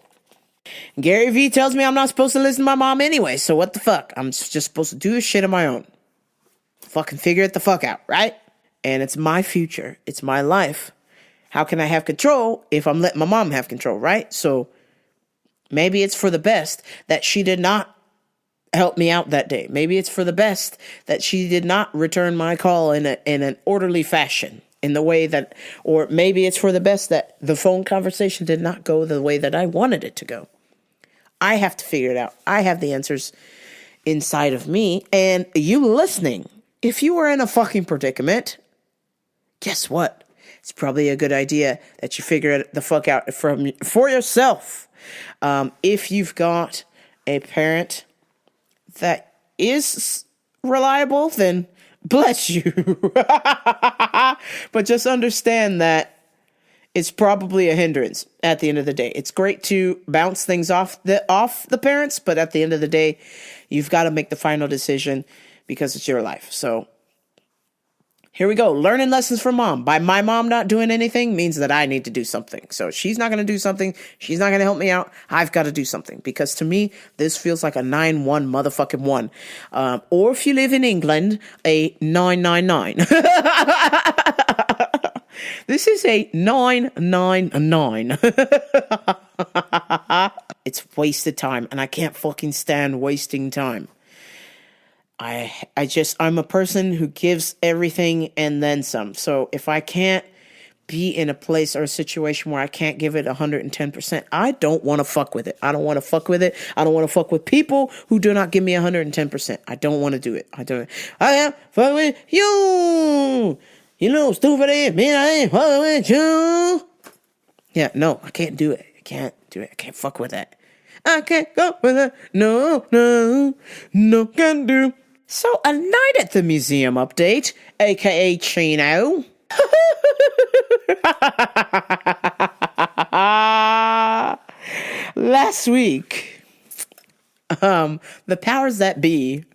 Gary Vee tells me I'm not supposed to listen to my mom anyway, so what the fuck? I'm just supposed to do this shit on my own. Fucking figure it the fuck out, right? And it's my future. It's my life. How can I have control if I'm letting my mom have control, right? So maybe it's for the best that she did not help me out that day. Maybe it's for the best that she did not return my call in an orderly fashion. In the way that, or maybe it's for the best that the phone conversation did not go the way that I wanted it to go. I have to figure it out. I have the answers inside of me. And you listening, if you are in a fucking predicament, guess what? It's probably a good idea that you figure it the fuck out for yourself. If you've got a parent that is reliable, then bless you. But just understand that it's probably a hindrance at the end of the day. It's great to bounce things off the parents, but at the end of the day, you've got to make the final decision because it's your life. So here we go. Learning lessons from mom. By my mom not doing anything means that I need to do something. So she's not going to do something. She's not going to help me out. I've got to do something because to me, this feels like a 9-1 motherfucking 1. Or if you live in England, a 999. This is a 999. It's wasted time and I can't fucking stand wasting time. I'm a person who gives everything and then some. So if I can't be in a place or a situation where I can't give it 110%, I don't want to fuck with it. I don't want to fuck with it. I don't want to fuck with people who do not give me 110%. I don't want to do it. I am fucking with you. You know, stupid ass man, I ain't fucking with you. Yeah, no, I can't do it. I can't do it. I can't fuck with that. I can't go with it. No, can do. So, a night at the museum update, aka Chino. Last week, the powers that be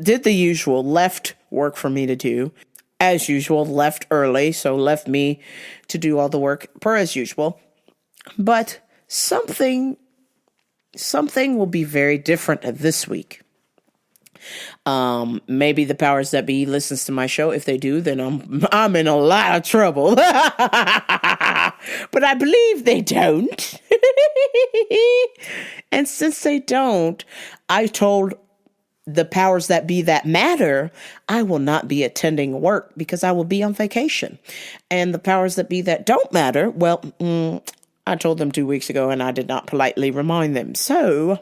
did the usual, left work for me to do. As usual, left early, so left me to do all the work per as usual. But something will be very different this week. Maybe the powers that be listens to my show. If they do, then I'm in a lot of trouble. But I believe they don't. And since they don't, I told the powers that be that matter, I will not be attending work because I will be on vacation. And the powers that be that don't matter, well, I told them 2 weeks ago and I did not politely remind them. So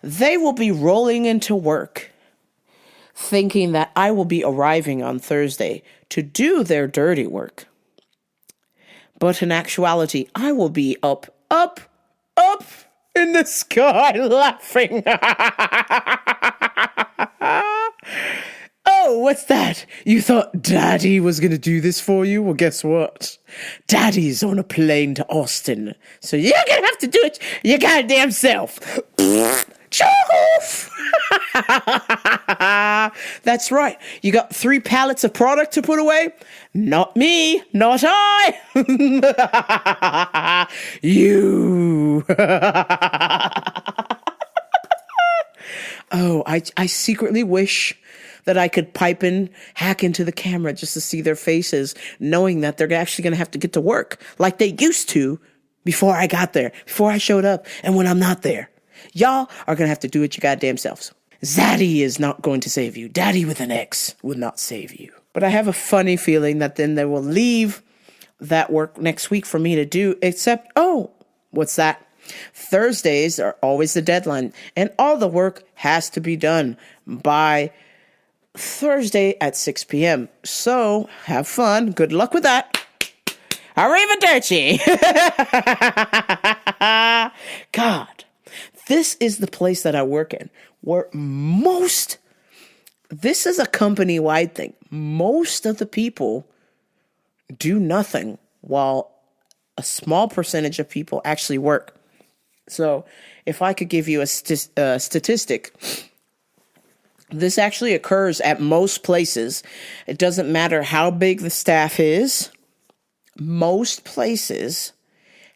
they will be rolling into work thinking that I will be arriving on Thursday to do their dirty work. But in actuality, I will be up in the sky laughing. Oh, what's that? You thought Daddy was going to do this for you? Well, guess what? Daddy's on a plane to Austin. So you're going to have to do it your goddamn self. Choke off! That's right. You got 3 pallets of product to put away? Not me. Not I. You. Oh, I secretly wish that I could hack into the camera just to see their faces, knowing that they're actually going to have to get to work like they used to before I got there, before I showed up, and when I'm not there. Y'all are going to have to do it your goddamn selves. Xaddy is not going to save you. Daddy with an X will not save you. But I have a funny feeling that then they will leave that work next week for me to do, except, oh, what's that? Thursdays are always the deadline, and all the work has to be done by Thursday at 6 p.m. So have fun. Good luck with that. Arrivederci. God. This is the place that I work in, where this is a company-wide thing. Most of the people do nothing while a small percentage of people actually work. So if I could give you a statistic, this actually occurs at most places. It doesn't matter how big the staff is. Most places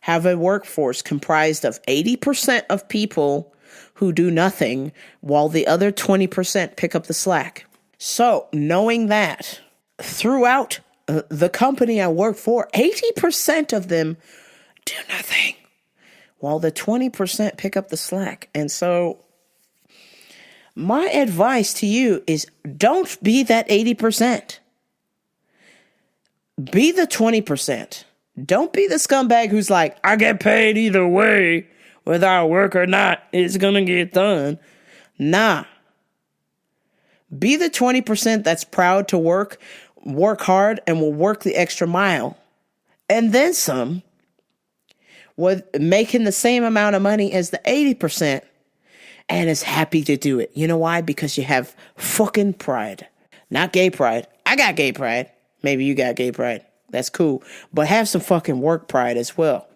have a workforce comprised of 80% of people who do nothing while the other 20% pick up the slack. So knowing that throughout the company I work for, 80% of them do nothing while the 20% pick up the slack. And so my advice to you is don't be that 80%. Be the 20%. Don't be the scumbag who's like, I get paid either way, whether I work or not, it's going to get done. Nah. Be the 20% that's proud to work hard, and will work the extra mile. And then some, with making the same amount of money as the 80%, and is happy to do it. You know why? Because you have fucking pride. Not gay pride. I got gay pride. Maybe you got gay pride. That's cool. But have some fucking work pride as well.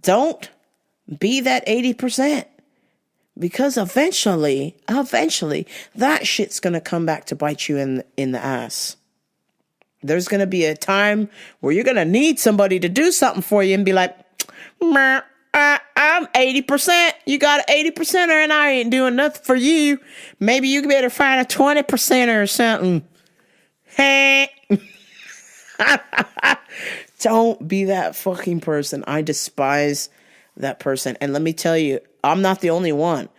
Don't be that 80%. Because eventually, that shit's going to come back to bite you in the ass. There's going to be a time where you're going to need somebody to do something for you and be like, I'm 80%. You got an 80%er and I ain't doing nothing for you. Maybe you better find a 20%er or something. Hey. Don't be that fucking person. I despise that person. And let me tell you, I'm not the only one.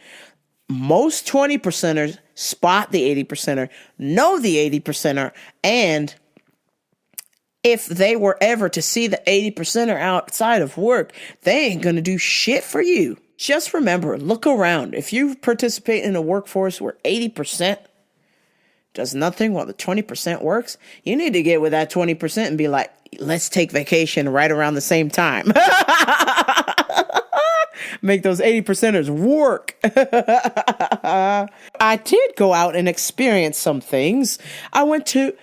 Most 20%ers spot the 80%er, know the 80%er, and if they were ever to see the 80%er outside of work, they ain't gonna do shit for you. Just remember, look around. If you participate in a workforce where 80% does nothing while the 20% works, you need to get with that 20% and be like, let's take vacation right around the same time. Make those 80%ers work. I did go out and experience some things. I went to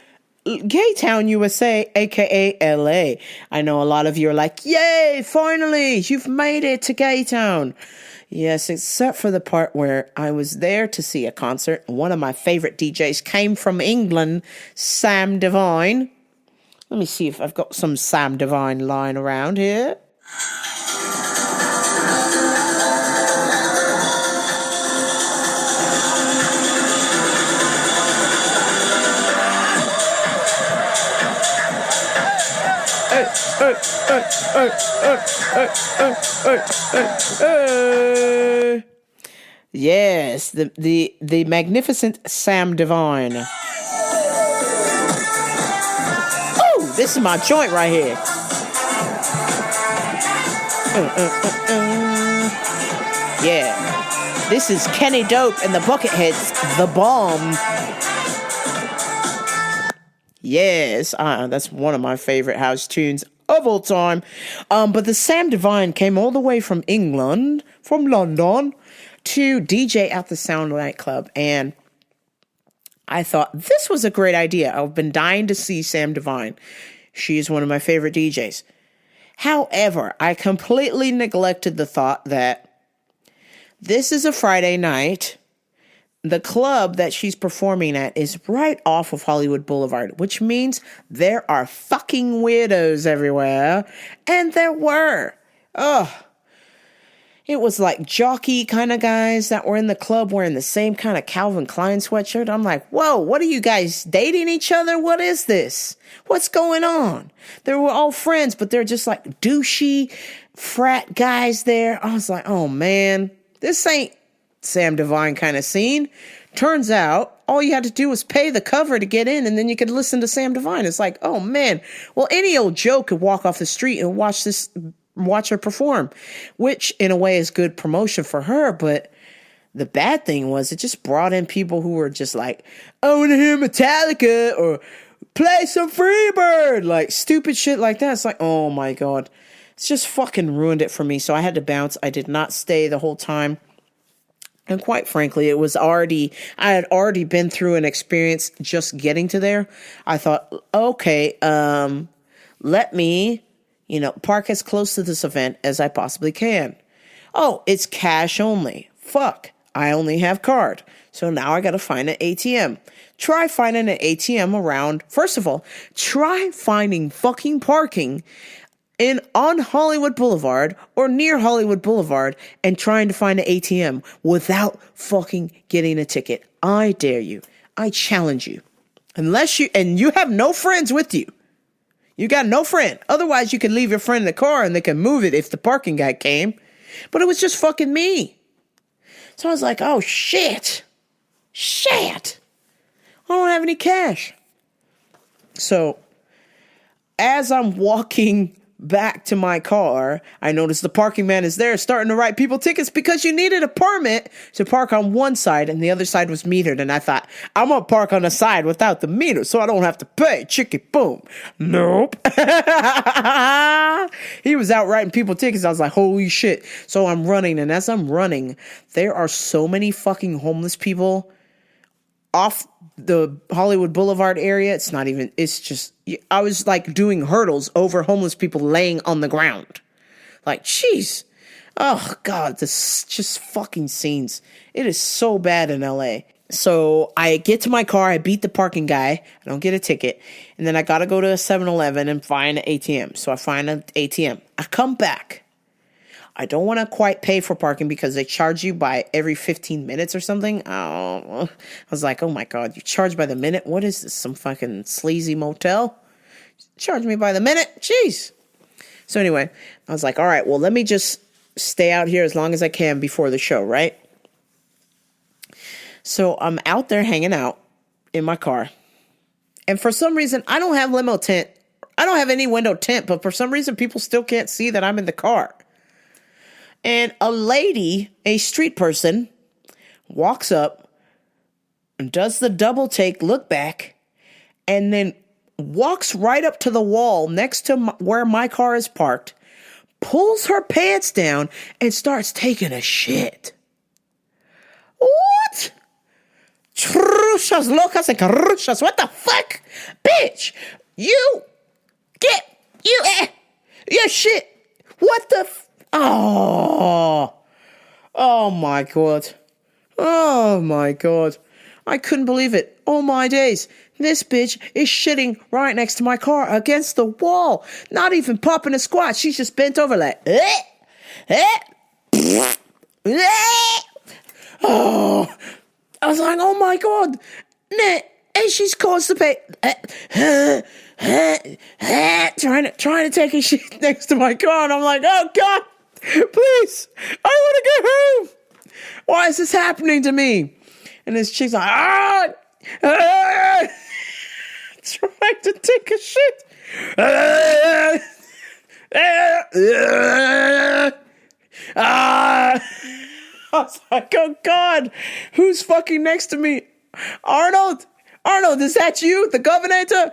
Gaytown, USA, aka LA. I know a lot of you are like, yay, finally, you've made it to Gaytown. Yes, except for the part where I was there to see a concert. One of my favorite DJs came from England, Sam Divine. Let me see if I've got some Sam Divine lying around here. Yes, the magnificent Sam Divine. Oh, this is my joint right here. Yeah, this is Kenny Dope and the Bucketheads, The Bomb. Yes, that's one of my favorite house tunes of all time. But the Sam Divine came all the way from England, from London, to DJ at the Sound nightclub, and I thought this was a great idea. I've been dying to see Sam Divine. She is one of my favorite DJs. However, I completely neglected the thought that this is a Friday night. The club that she's performing at is right off of Hollywood Boulevard, which means there are fucking weirdos everywhere. And there were. Ugh. It was like jockey kind of guys that were in the club wearing the same kind of Calvin Klein sweatshirt. I'm like, whoa, what are you guys dating each other? What is this? What's going on? They were all friends, but they're just like douchey frat guys there. I was like, oh man, this ain't Sam Divine kind of scene. Turns out all you had to do was pay the cover to get in, and then you could listen to Sam Divine. It's like, oh man, well, any old Joe could walk off the street and watch her perform, which in a way is good promotion for her. But the bad thing was it just brought in people who were just like, I want to hear Metallica or play some Freebird, like stupid shit like that. It's like, oh my God, it's just fucking ruined it for me. So I had to bounce. I did not stay the whole time. And quite frankly, I had already been through an experience just getting to there. I thought, okay, let me, park as close to this event as I possibly can. Oh, it's cash only. Fuck, I only have card. So now I got to find an ATM. Try finding an ATM around. First of all, try finding fucking parking on Hollywood Boulevard or near Hollywood Boulevard and trying to find an ATM without fucking getting a ticket. I dare you. I challenge you. Unless you have no friends with you. You got no friend. Otherwise, you could leave your friend in the car and they can move it if the parking guy came. But it was just fucking me. So I was like, oh, shit. Shit. I don't have any cash. So as I'm walking back to my car, I noticed the parking man is there starting to write people tickets because you needed a permit to park on one side and the other side was metered. And I thought, I'm going to park on the side without the meter so I don't have to pay. Chicky boom. Nope. He was out writing people tickets. I was like, holy shit. So I'm running. And as I'm running, there are so many fucking homeless people off the Hollywood Boulevard area. It's just, I was like doing hurdles over homeless people laying on the ground. Like, jeez. Oh, God, this just fucking scenes. It is so bad in LA. So I get to my car, I beat the parking guy, I don't get a ticket, and then I gotta go to a 7-Eleven and find an ATM. So I find an ATM. I come back. I don't want to quite pay for parking because they charge you by every 15 minutes or something. Oh, I was like, oh my God, you charge by the minute? What is this? Some fucking sleazy motel? Charge me by the minute? Jeez. So anyway, I was like, all right, well, let me just stay out here as long as I can before the show, right? So I'm out there hanging out in my car. And for some reason, I don't have limo tint. I don't have any window tint, but for some reason, people still can't see that I'm in the car. And a lady, a street person, walks up and does the double take, look back, and then walks right up to the wall next to where my car is parked, pulls her pants down, and starts taking a shit. What? Truchas locas and caruchas. What the fuck? Bitch, you shit. What the Oh my God. Oh my God. I couldn't believe it. Oh my days. This bitch is shitting right next to my car against the wall. Not even popping a squat. She's just bent over like, oh. I was like, oh my God. And she's constipated. Trying to take a shit next to my car. And I'm like, oh God. Please, I want to go home. Why is this happening to me? And this chick's like, trying to take a shit. I was like, oh God, who's fucking next to me? Arnold, is that you, the Governator?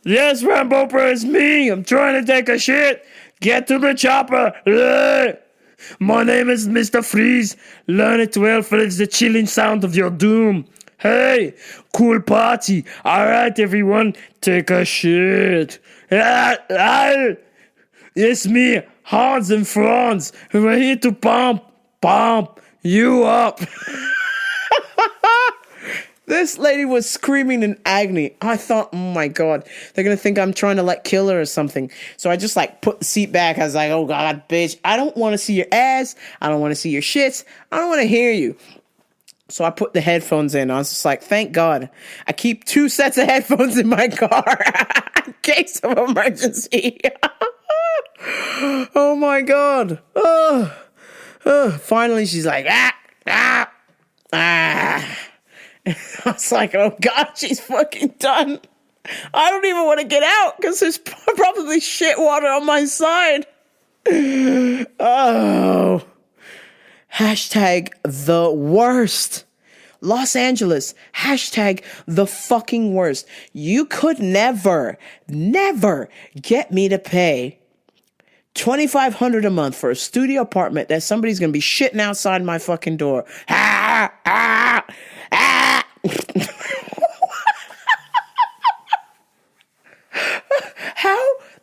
Yes, Rambo, it's me. I'm trying to take a shit. Get to the chopper. My name is Mr. Freeze. Learn it well, for it's the chilling sound of your doom. Hey, cool party. All right, everyone, take a shit. It's me, Hans and Franz. We're here to pump you up. This lady was screaming in agony. I thought, oh my God, they're going to think I'm trying to like kill her or something. So I just like put the seat back. I was like, oh God, bitch, I don't want to see your ass. I don't want to see your shits. I don't want to hear you. So I put the headphones in. I was just like, thank God. I keep 2 sets of headphones in my car in case of emergency. Oh my God. Finally, she's like, I was like, oh God, she's fucking done. I don't even want to get out because there's probably shit water on my side. Oh. Hashtag the worst. Los Angeles. Hashtag the fucking worst. You could never get me to pay $2,500 a month for a studio apartment that somebody's going to be shitting outside my fucking door. How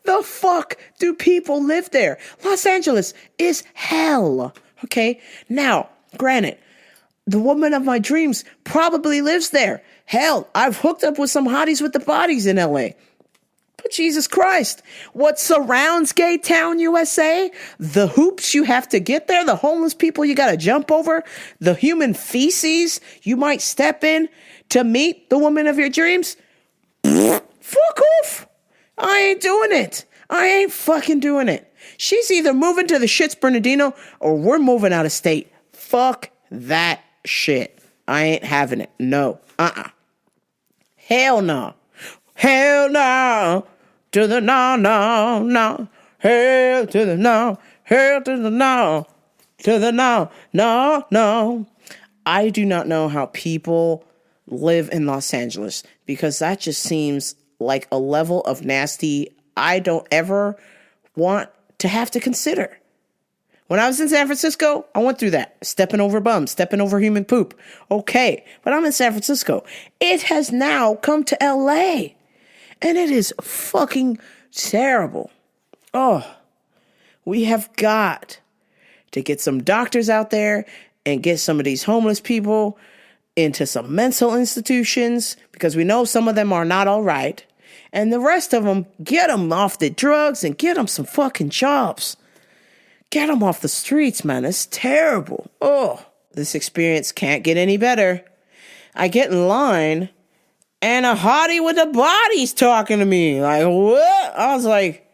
the fuck do people live there? Los Angeles is hell. Okay? Now, granted, the woman of my dreams probably lives there. Hell, I've hooked up with some hotties with the bodies in LA. But Jesus Christ, what surrounds Gay Town, USA? The hoops you have to get there, the homeless people you gotta jump over, the human feces you might step in to meet the woman of your dreams? Fuck off. I ain't doing it. I ain't fucking doing it. She's either moving to the shits Bernardino or we're moving out of state. Fuck that shit. I ain't having it. No. Hell no. Hell no. To the no, no, no. Hell to the no. Hell to the no. To the no, no, no. I do not know how people live in Los Angeles because that just seems like a level of nasty I don't ever want to have to consider. When I was in San Francisco, I went through that. Stepping over bums, stepping over human poop. Okay, but I'm in San Francisco. It has now come to LA. And it is fucking terrible. Oh, we have got to get some doctors out there and get some of these homeless people into some mental institutions because we know some of them are not all right. And the rest of them, get them off the drugs and get them some fucking jobs. Get them off the streets, man. It's terrible. Oh, this experience can't get any better. I get in line and a hottie with a body's talking to me. Like, what? I was like,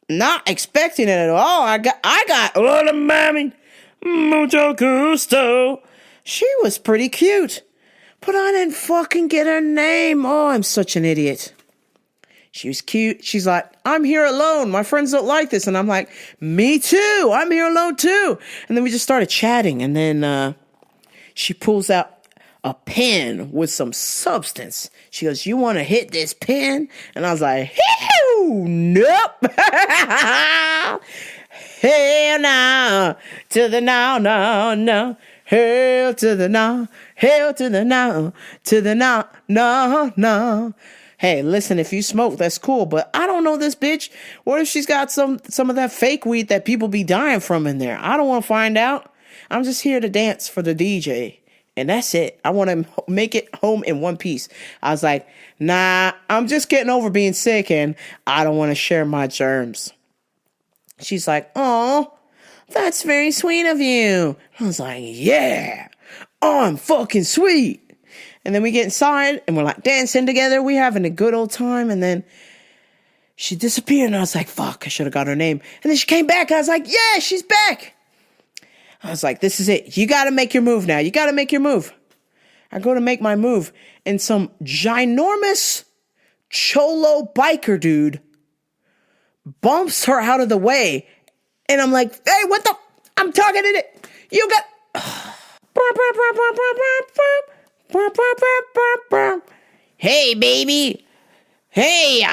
not expecting it at all. I got, hola mami, mucho gusto. She was pretty cute, but I didn't fucking get her name. Oh, I'm such an idiot. She was cute. She's like, I'm here alone. My friends don't like this. And I'm like, me too. I'm here alone too. And then we just started chatting. And then she pulls out a pen with some substance. She goes, you want to hit this pen? And I was like, nope. Hell no. To the no, no, no. Hell to the no. Hell to the no. To the no, no, no. Hey, listen, if you smoke, that's cool, but I don't know this bitch. What if she's got some of that fake weed that people be dying from in there? I don't want to find out. I'm just here to dance for the DJ, and that's it. I want to make it home in one piece. I was like, nah, I'm just getting over being sick, and I don't want to share my germs. She's like, oh, that's very sweet of you. I was like, yeah, I'm fucking sweet. And then we get inside and we're like dancing together. We're having a good old time. And then she disappeared. And I was like, fuck, I should have got her name. And then she came back. I was like, yeah, she's back. I was like, this is it. You got to make your move now. You got to make your move. I go to make my move, and some ginormous cholo biker dude bumps her out of the way. And I'm like, hey, what the? I'm talking to it. You got. Hey, baby. Hey,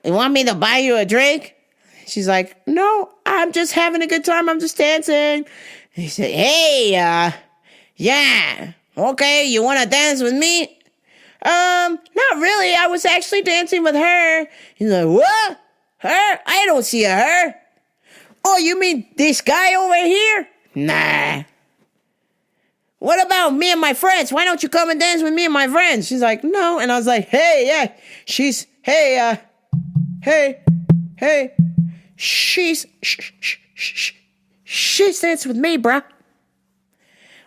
you want me to buy you a drink? She's like, no, I'm just having a good time. I'm just dancing. And he said, hey, yeah. Okay, you want to dance with me? Not really. I was actually dancing with her. He's like, what? Her? I don't see a her. Oh, you mean this guy over here? Nah. What about me and my friends? Why don't you come and dance with me and my friends? She's like, no. And I was like, hey, yeah. She's, hey. She's dancing with me, bruh.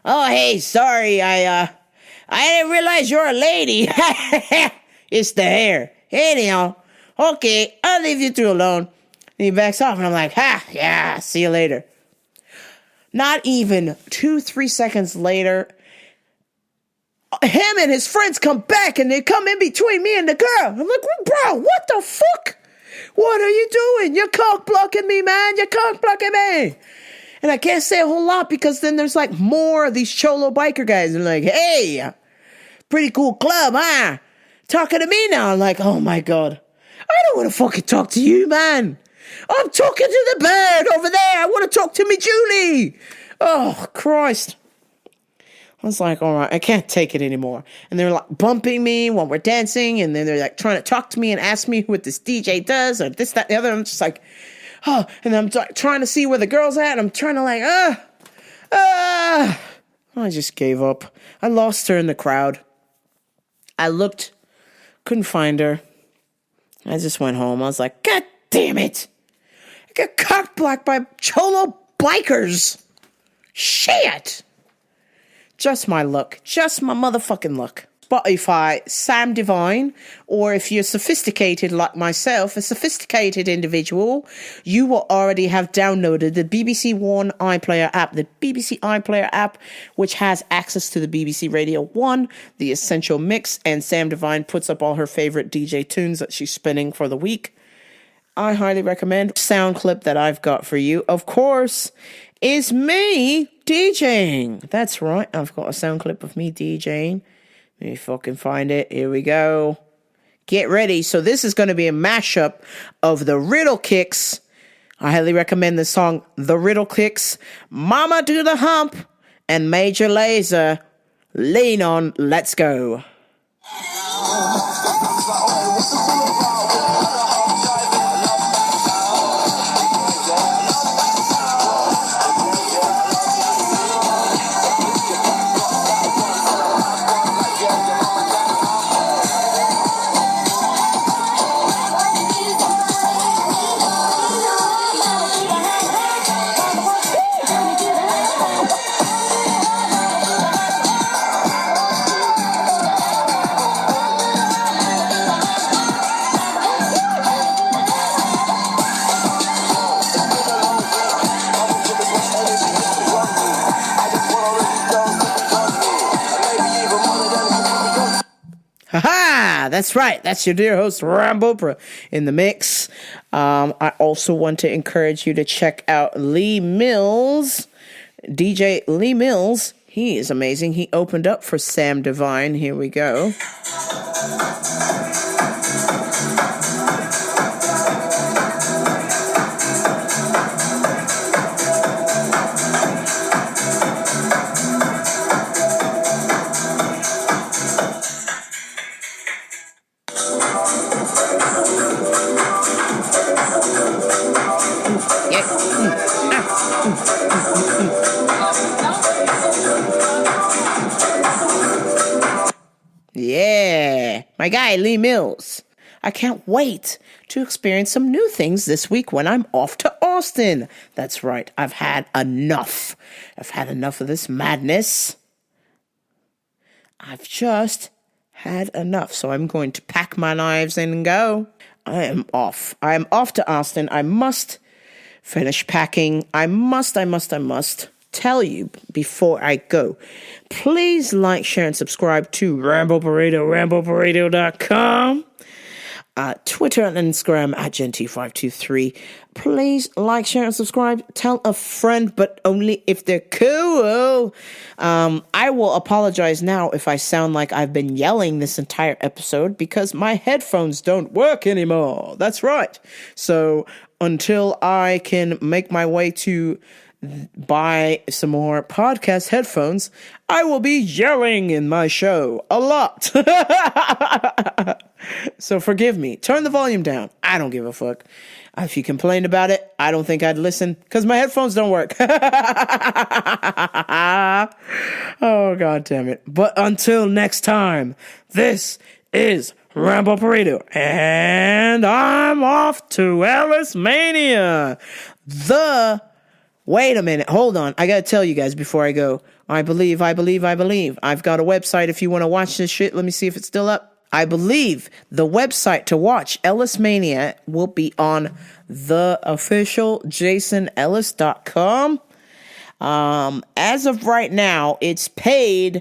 Oh, hey, sorry. I didn't realize you're a lady. It's the hair. Anyhow, okay, I'll leave you two alone. And he backs off, and I'm like, yeah, see you later. Not even 2-3 seconds later, him and his friends come back, and they come in between me and the girl. I'm like, bro, what the fuck? What are you doing? You're cock blocking me, man. You're cock blocking me. And I can't say a whole lot because then there's like more of these cholo biker guys. And like, hey, pretty cool club, huh? Talking to me now. I'm like, oh my God. I don't want to fucking talk to you, man. I'm talking to the bird over there. I want to talk to me, Julie. Oh, Christ. I was like, all right, I can't take it anymore. And they're like bumping me while we're dancing. And then they're like trying to talk to me and ask me what this DJ does or this, that, and the other. I'm just like, oh, and I'm trying to see where the girl's at. I'm trying to like, I just gave up. I lost her in the crowd. I looked, couldn't find her. I just went home. I was like, God damn it. I got cock blocked by cholo bikers. Shit. Just my luck. Just my motherfucking luck. Spotify, Sam Divine, or if you're sophisticated like myself, a sophisticated individual, you will already have downloaded the BBC One iPlayer app, the BBC iPlayer app, which has access to the BBC Radio 1, the Essential Mix, and Sam Divine puts up all her favorite DJ tunes that she's spinning for the week. I highly recommend. Sound clip that I've got for you, of course, is me DJing. That's right, I've got a sound clip of me DJing. Let me fucking find it. Here we go. Get ready. So this is going to be a mashup of the Riddle Kicks. I highly recommend the song The Riddle Kicks, Mama Do the Hump, and Major Lazer, Lean On, Let's Go. That's right. That's your dear host, Rambo in the mix. I also want to encourage you to check out Lee Mills, DJ Lee Mills. He is amazing. He opened up for Sam Divine. Here we go. Yeah, my guy, Lee Mills. I can't wait to experience some new things this week when I'm off to Austin. That's right, I've had enough. I've had enough of this madness. I've just had enough, so I'm going to pack my knives and go. I am off. I am off to Austin. I must finish packing. I must. tell you before I go, please like, share, and subscribe to Rambo Burrito, RamboBurrito.com. Twitter and Instagram at Gent523. Please like, share, and subscribe. Tell a friend, but only if they're cool. I will apologize now if I sound like I've been yelling this entire episode because my headphones don't work anymore. That's right. So until I can make my way to buy some more podcast headphones, I will be yelling in my show a lot. So forgive me. Turn the volume down. I don't give a fuck. If you complained about it, I don't think I'd listen because my headphones don't work. Oh, God damn it. But until next time, this is Rambo Burrito, and I'm off to Ellis Mania. Wait a minute. Hold on. I gotta tell you guys before I go. I believe. I've got a website if you want to watch this shit. Let me see if it's still up. I believe the website to watch Ellis Mania will be on the official JasonEllis.com. As of right now, it's paid.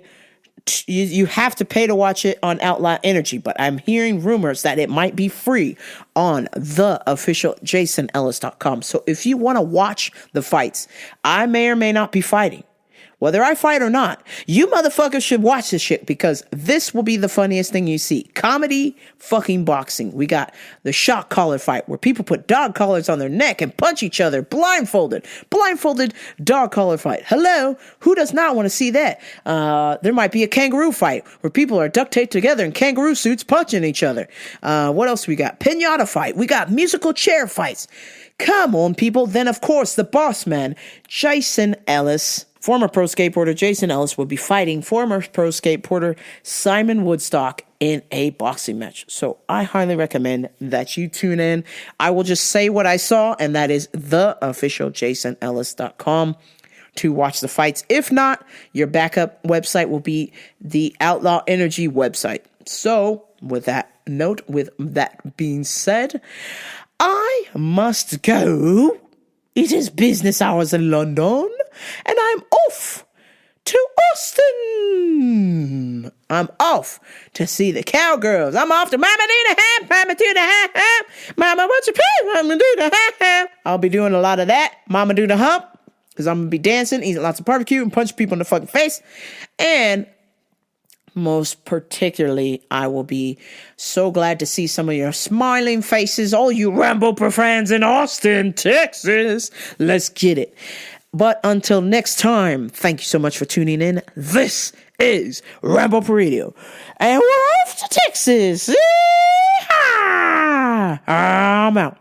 You have to pay to watch it on Outlaw Energy, but I'm hearing rumors that it might be free on the official JasonEllis.com. So if you want to watch the fights, I may or may not be fighting. Whether I fight or not, you motherfuckers should watch this shit because this will be the funniest thing you see. Comedy fucking boxing. We got the shock collar fight where people put dog collars on their neck and punch each other blindfolded. Blindfolded dog collar fight. Hello? Who does not want to see that? There might be a kangaroo fight where people are duct taped together in kangaroo suits punching each other. What else we got? Pinata fight. We got musical chair fights. Come on, people. Then, of course, the boss man, Jason Ellis. Former pro skateboarder Jason Ellis will be fighting former pro skateboarder Simon Woodstock in a boxing match. So I highly recommend that you tune in. I will just say what I saw, and that is the official JasonEllis.com to watch the fights. If not, your backup website will be the Outlaw Energy website. So with that note, with that being said, I must go. It is business hours in London, and I'm off to Austin. I'm off to see the cowgirls. I'm off to Mama do the ham, Mama do the ham, Mama what's your pay, Mama do the ham. I'll be doing a lot of that, Mama do the hump, because I'm going to be dancing, eating lots of barbecue, and punching people in the fucking face. And most particularly, I will be so glad to see some of your smiling faces, all you Rambo fans in Austin, Texas. Let's get it. But until next time, thank you so much for tuning in. This is Rambo Radio, and we're off to Texas. Yeehaw! I'm out.